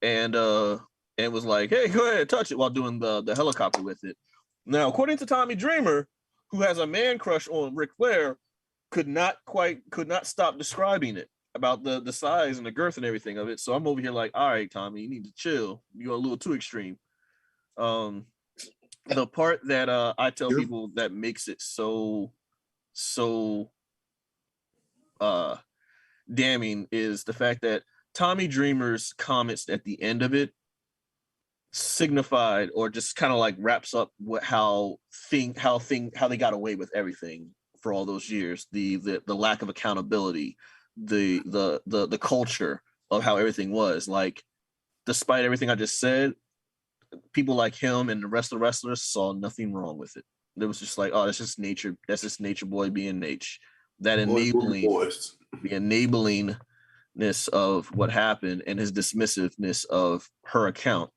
and was like, hey, go ahead, touch it, while doing the helicopter with it. Now, according to Tommy Dreamer, who has a man crush on Ric Flair, could not stop describing it about the size and the girth and everything of it. So I'm over here like, all right, Tommy, you need to chill. You're a little too extreme. The part that I tell people that makes it so damning is the fact that Tommy Dreamer's comments at the end of it signified or just kind of like wraps up how they got away with everything for all those years, the lack of accountability, the culture of how everything was. Like, despite everything I just said, people like him and the rest of the wrestlers saw nothing wrong with it. It was just like, oh, that's just nature. That's just Nature Boy being Nature. That the enablingness of what happened and his dismissiveness of her account.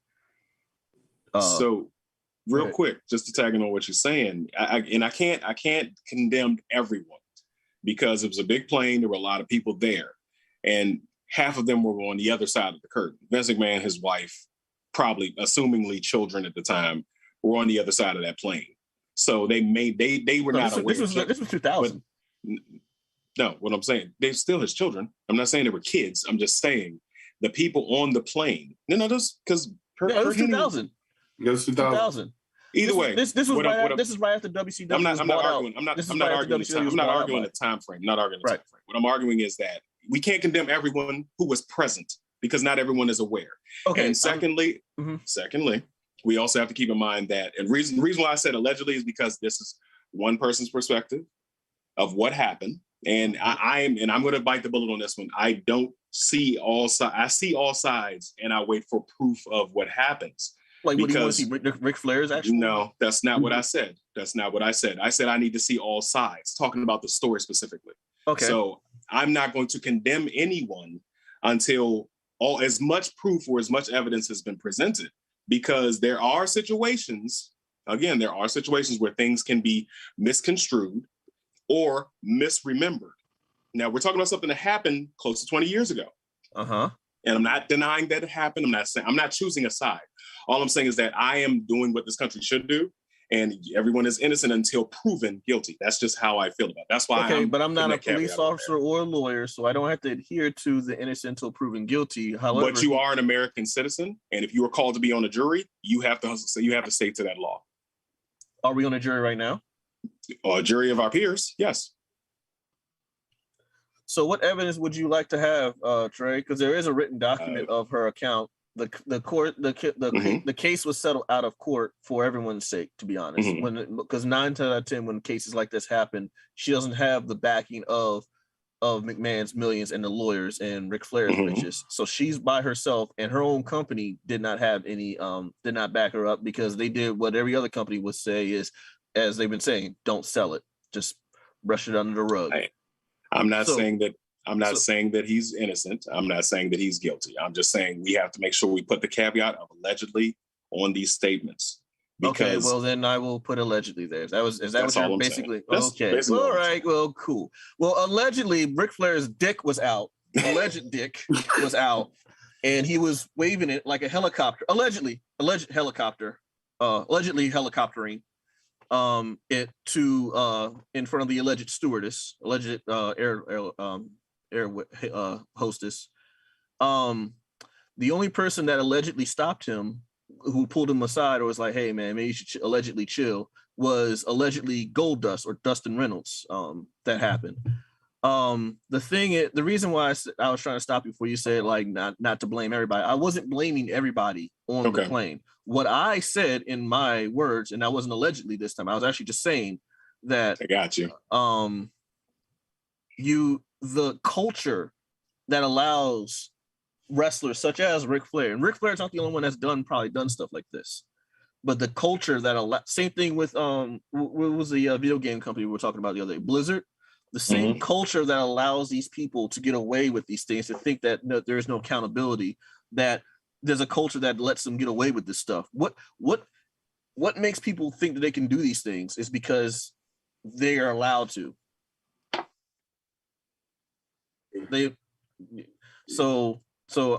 So, real quick, just to tag in on what you're saying, I can't condemn everyone because it was a big plane. There were a lot of people there, and half of them were on the other side of the curtain. Vince McMahon, his wife, probably assumingly children at the time, were on the other side of that plane. So they were not aware. This was 2000. No, what I'm saying, they still his children. I'm not saying they were kids. I'm just saying the people on the plane. No, this because it was 2000. It was 2000. Either way, this is right after WCW. I'm not arguing. I'm not arguing the time frame. I'm not arguing the time frame. What I'm arguing is that we can't condemn everyone who was present because not everyone is aware. Okay. And secondly, we also have to keep in mind that, and the reason why I said allegedly is because this is one person's perspective of what happened. And I'm going to bite the bullet on this one. I don't see all sides. I see all sides, and I wait for proof of what happens. Like, what do you want to see? Ric Flair's actually? No, that's not what I said. That's not what I said. I said I need to see all sides, talking about the story specifically. Okay. So I'm not going to condemn anyone until as much proof or as much evidence has been presented, because there are situations where things can be misconstrued or misremembered. Now, we're talking about something that happened close to 20 years ago. Uh-huh. And I'm not denying that it happened. I'm not choosing a side. All I'm saying is that I am doing what this country should do, and everyone is innocent until proven guilty. That's just how I feel about it. That's why but I'm not a police officer or a lawyer, so I don't have to adhere to the innocent until proven guilty. However, but you are an American citizen, and if you are called to be on a jury, you have to stay to that law. Are we on a jury right now? A jury of our peers, yes. So what evidence would you like to have, Trey? Because there is a written document of her account. The case was settled out of court for everyone's sake, to be honest. Because 9 out of 10, when cases like this happen, she doesn't have the backing of McMahon's millions and the lawyers and Ric Flair's riches. So she's by herself, and her own company did not have any, did not back her up, because they did what every other company would say is, as they've been saying, don't sell it, just brush it under the rug. I'm not saying that he's innocent. I'm not saying that he's guilty. I'm just saying we have to make sure we put the caveat of allegedly on these statements. Okay, well then I will put allegedly there. Is that what you're basically? Okay, basically all right. Well, cool. Well, allegedly Ric Flair's dick was out. Alleged dick was out, and he was waving it like a helicopter. Allegedly helicoptering it to in front of the alleged stewardess, air hostess. The only person that allegedly stopped him, who pulled him aside or was like, hey, man, maybe you should allegedly chill, was allegedly Goldust or Dustin Reynolds. That happened. The thing is, the reason why I was trying to stop you before you said like not to blame everybody. I wasn't blaming everybody on the plane. What I said in my words, and I wasn't allegedly this time, I was actually just saying that I got you. The culture that allows wrestlers such as Ric Flair, and Ric Flair's not the only one that's probably done stuff like this, but the culture that same thing with what was the video game company we were talking about the other day, Blizzard. The same culture that allows these people to get away with these things, to think that there is no accountability, that there's a culture that lets them get away with this stuff. What makes people think that they can do these things is because they are allowed to. So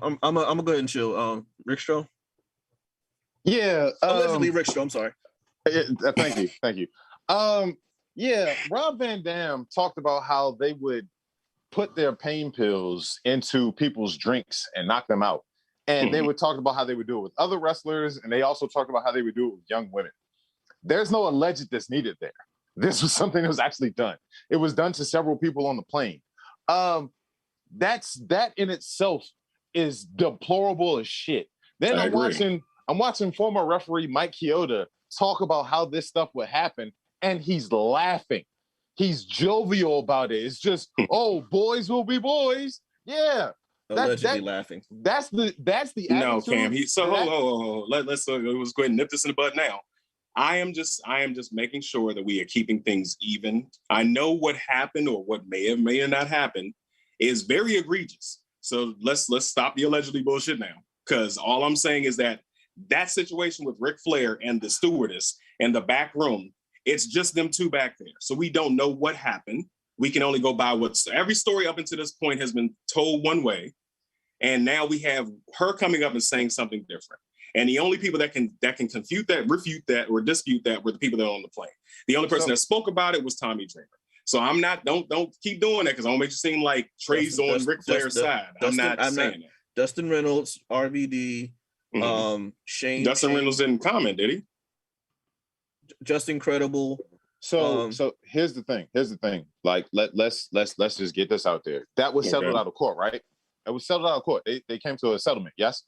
I'm gonna go ahead and chill. Rick Stroh? Yeah. Allegedly Rick Stroh, I'm sorry. Thank you. Yeah, Rob Van Dam talked about how they would put their pain pills into people's drinks and knock them out. And they would talk about how they would do it with other wrestlers, and they also talked about how they would do it with young women. There's no alleged that's needed there. This was something that was actually done. It was done to several people on the plane. That in itself is deplorable as shit. Then I'm watching former referee Mike Chioda talk about how this stuff would happen, and he's laughing. He's jovial about it. It's just, oh, boys will be boys. Yeah. Allegedly laughing. That's the attitude. No, Cam. Let's go ahead and nip this in the bud now. I am just making sure that we are keeping things even. I know what happened or what may or not happen is very egregious. So let's stop the allegedly bullshit now. Because all I'm saying is that situation with Ric Flair and the stewardess in the back room, it's just them two back there. So we don't know what happened. We can only go by every story up until this point has been told one way. And now we have her coming up and saying something different. And the only people that can refute that, or dispute that were the people that are on the plane. The only person that spoke about it was Tommy Dreamer. So I'm not, don't keep doing that, because I don't make you seem like Trey's on Ric Flair's side. I'm not saying that. Dustin Reynolds, RVD, Shane. Dustin Reynolds didn't comment, did he? Just incredible. So here's the thing. Like let's just get this out there. That was settled out of court, right? It was settled out of court. They came to a settlement, yes?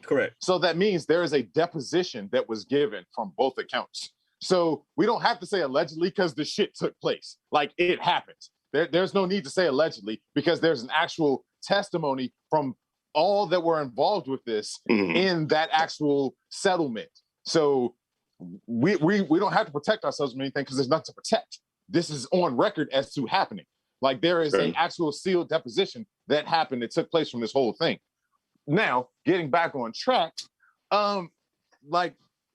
Correct. So that means there is a deposition that was given from both accounts. So we don't have to say allegedly, because the shit took place. Like, it happened. There's no need to say allegedly, because there's an actual testimony from all that were involved with this in that actual settlement. So we don't have to protect ourselves from anything, because there's nothing to protect. This is on record as to happening. Like, there is an actual sealed deposition that happened, that took place from this whole thing. Now, getting back on track,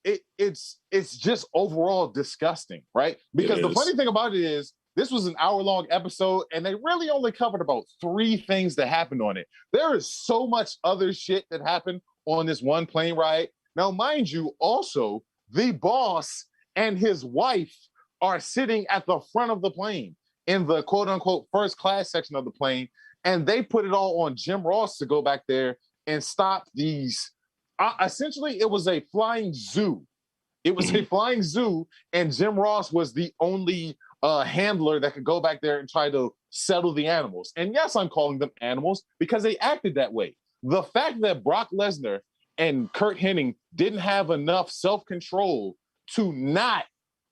it's just overall disgusting, right? Because the funny thing about it is, this was an hour-long episode, and they really only covered about 3 things that happened on it. There is so much other shit that happened on this one plane ride. Now, mind you, also, the boss and his wife are sitting at the front of the plane in the quote-unquote first class section of the plane, and they put it all on Jim Ross to go back there and stop these. Essentially, it was a flying zoo. It was a flying zoo, and Jim Ross was the only handler that could go back there and try to settle the animals. And yes, I'm calling them animals because they acted that way. The fact that Brock Lesnar and Kurt Hennig didn't have enough self-control to not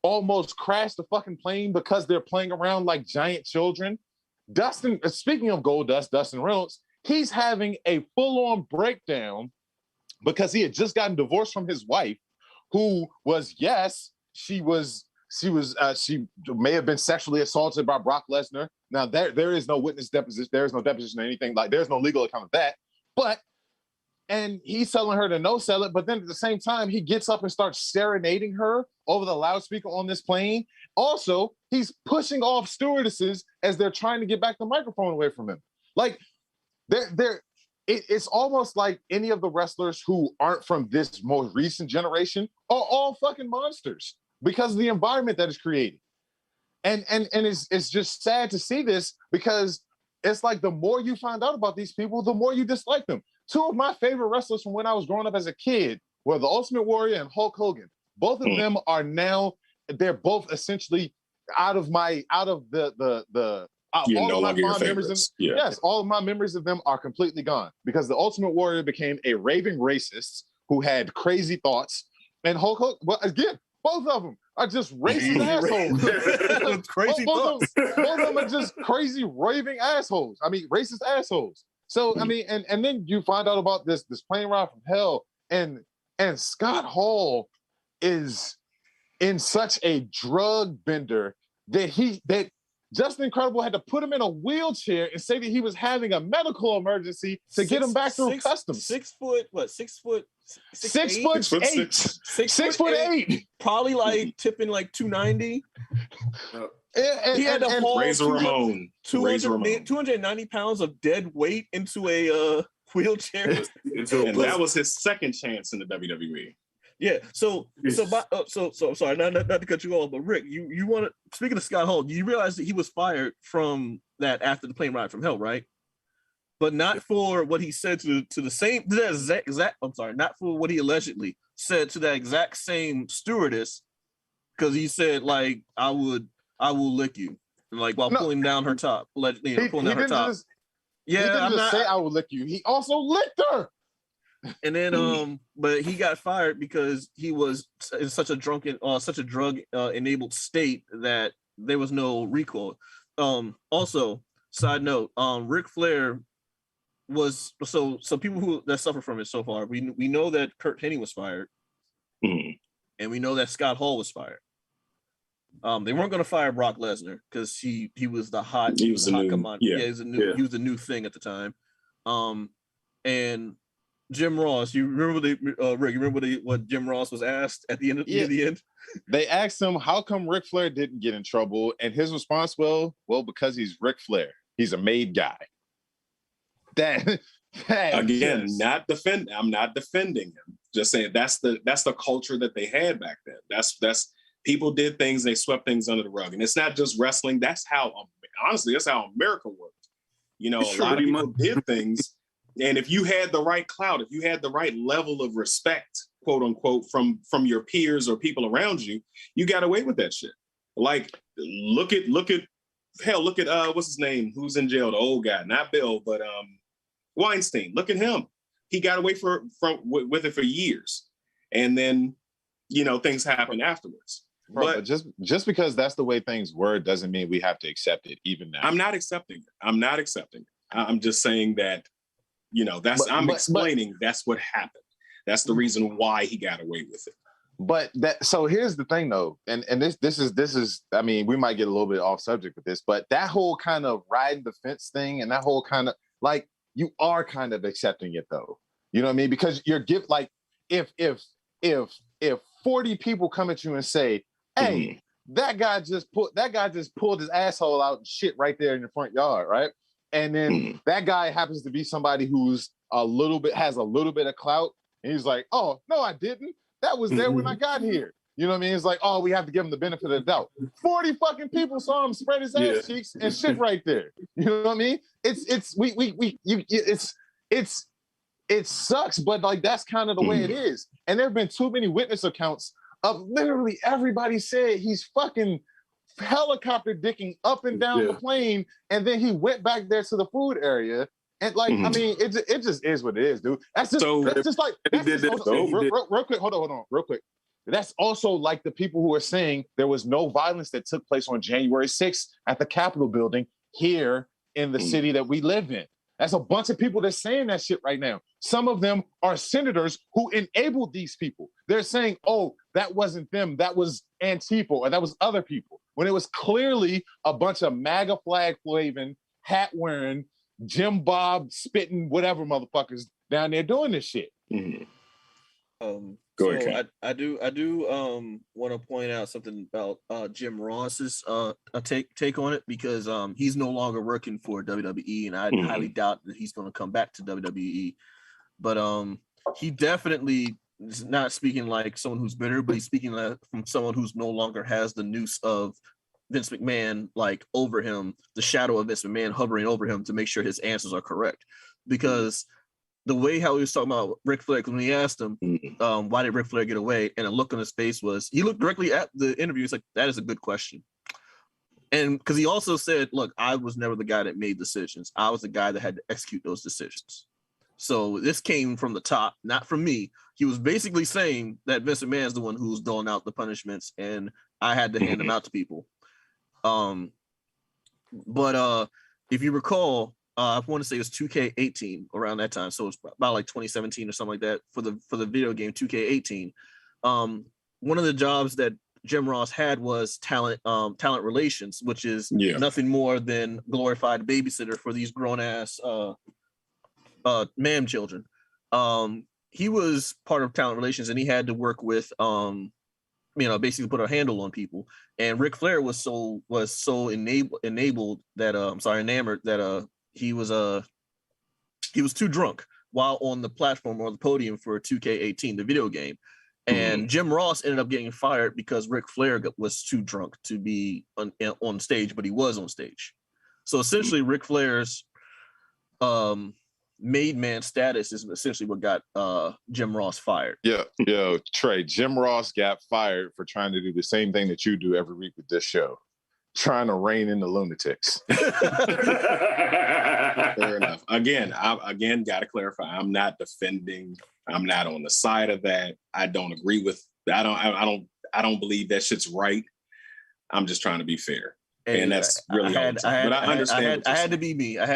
almost crash the fucking plane because they're playing around like giant children. Speaking of Goldust, Dustin Reynolds, he's having a full-on breakdown because he had just gotten divorced from his wife, who was, she may have been sexually assaulted by Brock Lesnar. Now, there is no witness deposition. There is no deposition or anything. Like, there's no legal account of that. And he's telling her to no sell it. But then at the same time, he gets up and starts serenading her over the loudspeaker on this plane. Also, he's pushing off stewardesses as they're trying to get back the microphone away from him. Like, it's almost like any of the wrestlers who aren't from this most recent generation are all fucking monsters because of the environment that is created. And it's just sad to see this, because it's like the more you find out about these people, the more you dislike them. two of my favorite wrestlers from when I was growing up as a kid were the Ultimate Warrior and Hulk Hogan. Both of them are now, they're both essentially out of the You're all no of my longer your fond memories of, favorites. Yeah. yes, all of my memories of them are completely gone because the Ultimate Warrior became a raving racist who had crazy thoughts, and Hulk Hogan, well, again, both of them are just racist assholes. Crazy both thoughts. both of them are just crazy raving assholes. I mean, racist assholes. So I mean, and then you find out about this plane ride from hell, and Scott Hall is in such a drug bender that Justin Incredible had to put him in a wheelchair and say that he was having a medical emergency to get him back through customs. 6 foot, what? 6 foot? 6 foot 8. 6 foot 8. Probably like tipping like 290. He had to haul Razor Ramon. 290 pounds of dead weight into a wheelchair. And that was his second chance in the WWE. Yeah. So sorry, not to cut you off, but Rick, you want to, speaking of Scott Hall, you realize that he was fired from that after the plane ride from hell, right? But not for what he said to the exact. I'm sorry, not for what he allegedly said to that exact same stewardess, because he said like I will lick you, like while pulling down her top, allegedly pulling down her top. He didn't just say I will lick you. He also licked her. And then, but he got fired because he was in such a drug enabled state that there was no recall. Also, side note, Ric Flair was so people that suffer from it so far. We know that Kurt Hennig was fired, and we know that Scott Hall was fired. They weren't going to fire Brock Lesnar because he was the hot. He was the hot command. Yeah, he was the new thing at the time. And Jim Ross, you remember Rick? You remember what Jim Ross was asked at the end of the end? They asked him, "How come Ric Flair didn't get in trouble?" And his response, well, because he's Ric Flair. He's a made guy. That again, I'm not defending him. Just saying that's the culture that they had back then. That's people did things, they swept things under the rug, and it's not just wrestling. That's how America worked. You know, a lot of people did things. And if you had the right clout, if you had the right level of respect, quote unquote, from your peers or people around you, you got away with that shit. Like, look at what's his name? Who's in jail? The old guy, not Bill, but Weinstein. Look at him. He got away with it for years, and then things happen afterwards. Bro, but just because that's the way things were doesn't mean we have to accept it. Even now, I'm not accepting it. I'm just saying that. I'm explaining that's what happened. That's the reason why he got away with it. So here's the thing though, and this is I mean, we might get a little bit off subject with this, but that whole kind of riding the fence thing and that whole kind of like you are kind of accepting it though. You know what I mean? Because you're like if 40 people come at you and say, hey, that guy just pulled his asshole out and shit right there in your front yard, right? And then that guy happens to be somebody who's has a little bit of clout. And he's like, oh, no, I didn't. That was there when I got here. You know what I mean? It's like, oh, we have to give him the benefit of the doubt. 40 fucking people saw him spread his ass cheeks and shit right there. You know what I mean? It sucks, but like that's kind of the way it is. And there have been too many witness accounts of literally everybody said he's fucking helicopter dicking up and down the plane, and then he went back there to the food area, and like I mean, it just is what it is, dude. Real quick, hold on, real quick. That's also like the people who are saying there was no violence that took place on January 6th at the Capitol building here in the city that we live in. That's a bunch of people that's saying that shit right now. Some of them are senators who enabled these people. They're saying, oh, that wasn't them. That was Antifa, or that was other people. When it was clearly a bunch of MAGA flag waving, hat wearing, Jim Bob spitting, whatever motherfuckers down there doing this shit. Go ahead. I do want to point out something about Jim Ross's take on it, because he's no longer working for WWE, and I highly doubt that he's going to come back to WWE. But he definitely is not speaking like someone who's bitter, but he's speaking from someone who's no longer has the noose of Vince McMahon like over him, the shadow of Vince McMahon hovering over him to make sure his answers are correct. Because the way how he was talking about Ric Flair, because when he asked him, why did Ric Flair get away, and the look on his face was, he looked directly at the interview. He's like, that is a good question. And because he also said, look, I was never the guy that made decisions. I was the guy that had to execute those decisions. So this came from the top, not from me. He was basically saying that Vince McMahon is the one who's doling out the punishments, and I had to hand them out to people. But if you recall, I want to say it was 2K18 around that time, so it's about like 2017 or something like that for the video game 2K18. One of the jobs that Jim Ross had was talent relations, which is nothing more than glorified babysitter for these grown ass man children. He was part of talent relations, and he had to work with basically put a handle on people. And Ric Flair was so enamored that he was too drunk while on the platform or the podium for 2K18, the video game. And Jim Ross ended up getting fired because Ric Flair was too drunk to be on stage, but he was on stage. So essentially, Ric Flair's made man status is essentially what got Jim Ross fired. Yeah, Trey, Jim Ross got fired for trying to do the same thing that you do every week with this show, trying to rein in the lunatics. Fair enough. Again, I got to clarify. I'm not defending. I'm not on the side of that. I don't agree with. I don't believe that shit's right. I'm just trying to be fair. And that's really all. But I understand. I had to be me. No.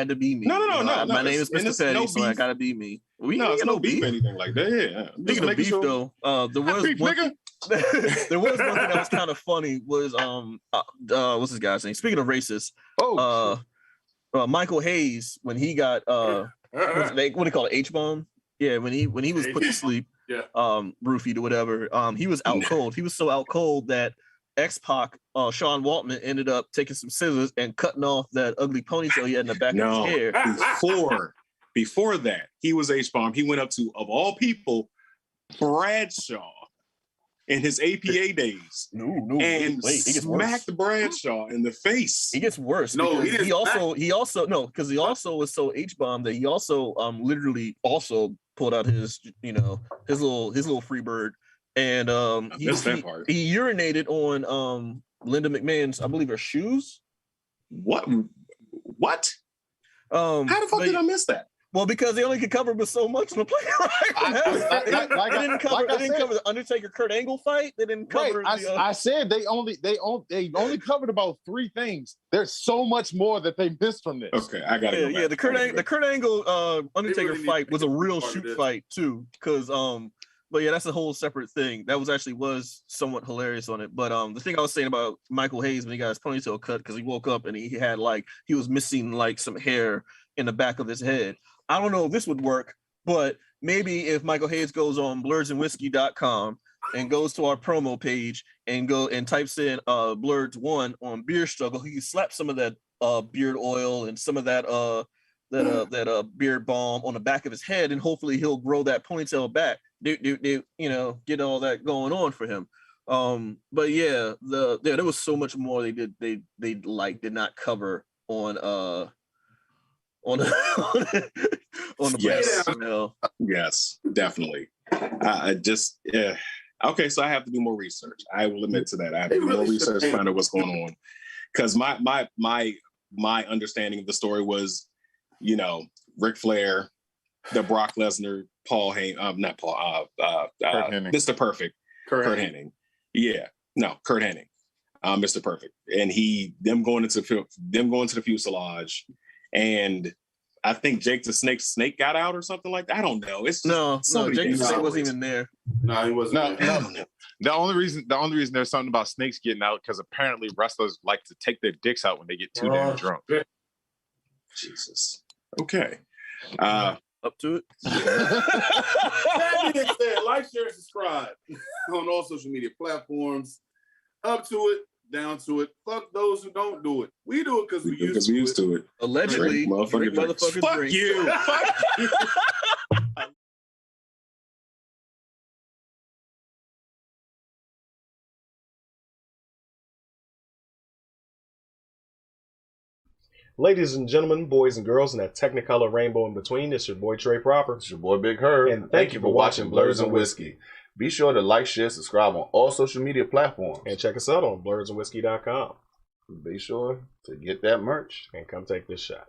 My name is Mr. Petty, no so I gotta be me. It's no beef, anything like that. Yeah. Speaking of beef, though, there was one thing that was kind of funny. Was what's this guy's name? Speaking of racist, Michael Hayes, when he got what do you call it, H-bomb? Yeah, when he was put to sleep, roofied or whatever. He was out cold. He was so out cold that X-Pac, Sean Waltman, ended up taking some scissors and cutting off that ugly ponytail he had in the back of his hair. Before that, he was H-bomb. He went up to, of all people, Bradshaw in his APA days. And smacked Bradshaw in the face. It gets worse. No, he also was so H-bomb that he also literally also pulled out his little free bird. And he urinated on Linda McMahon's, I believe, her shoes. What? How the fuck did I miss that? Well, because they only could cover but so much on the play. They didn't cover the Undertaker Kurt Angle fight. They didn't cover. I said they only covered about 3 things. There's so much more that they missed from this. Okay, I gotta go back. Yeah, the Kurt Angle Undertaker fight was a real shoot fight too, because But yeah, that's a whole separate thing. That was somewhat hilarious on it. But the thing I was saying about Michael Hayes when he got his ponytail cut, because he woke up and he was missing like some hair in the back of his head. I don't know if this would work, but maybe if Michael Hayes goes on blerdsandwhiskey.com and goes to our promo page and types in Blerds 1 on Beer Struggle, he can slap some of that beard oil and some of that beard balm on the back of his head, and hopefully he'll grow that ponytail back. Get all that going on for him. But yeah, there was so much more they did not cover on the Yes, definitely. Okay, so I have to do more research. I will admit to that. I have to do more research to find out what's going on, because my understanding of the story was, Ric Flair, the Brock Lesnar, Kurt Hennig. Mr. Perfect, Kurt Hennig. Yeah, no, Kurt Hennig, Mr. Perfect, and them going into the fuselage, and I think Jake the Snake got out or something like that. I don't know. It's Jake the Snake wasn't even there. No, he wasn't. No. The only reason there's something about snakes getting out, because apparently wrestlers like to take their dicks out when they get too damn drunk. Jesus. Okay. Up to it. That being said, like, share, subscribe on all social media platforms. Up to it, down to it. Fuck those who don't do it. We do it because we used to it. Allegedly, motherfuckers fuck drink. You. Fuck you. Ladies and gentlemen, boys and girls, and that technicolor rainbow in between, it's your boy Trey Proper. It's your boy Big Herb. And thank you for watching Blerds and Whiskey. Be sure to like, share, subscribe on all social media platforms. And check us out on blerdsandwhiskey.com. Be sure to get that merch. And come take this shot.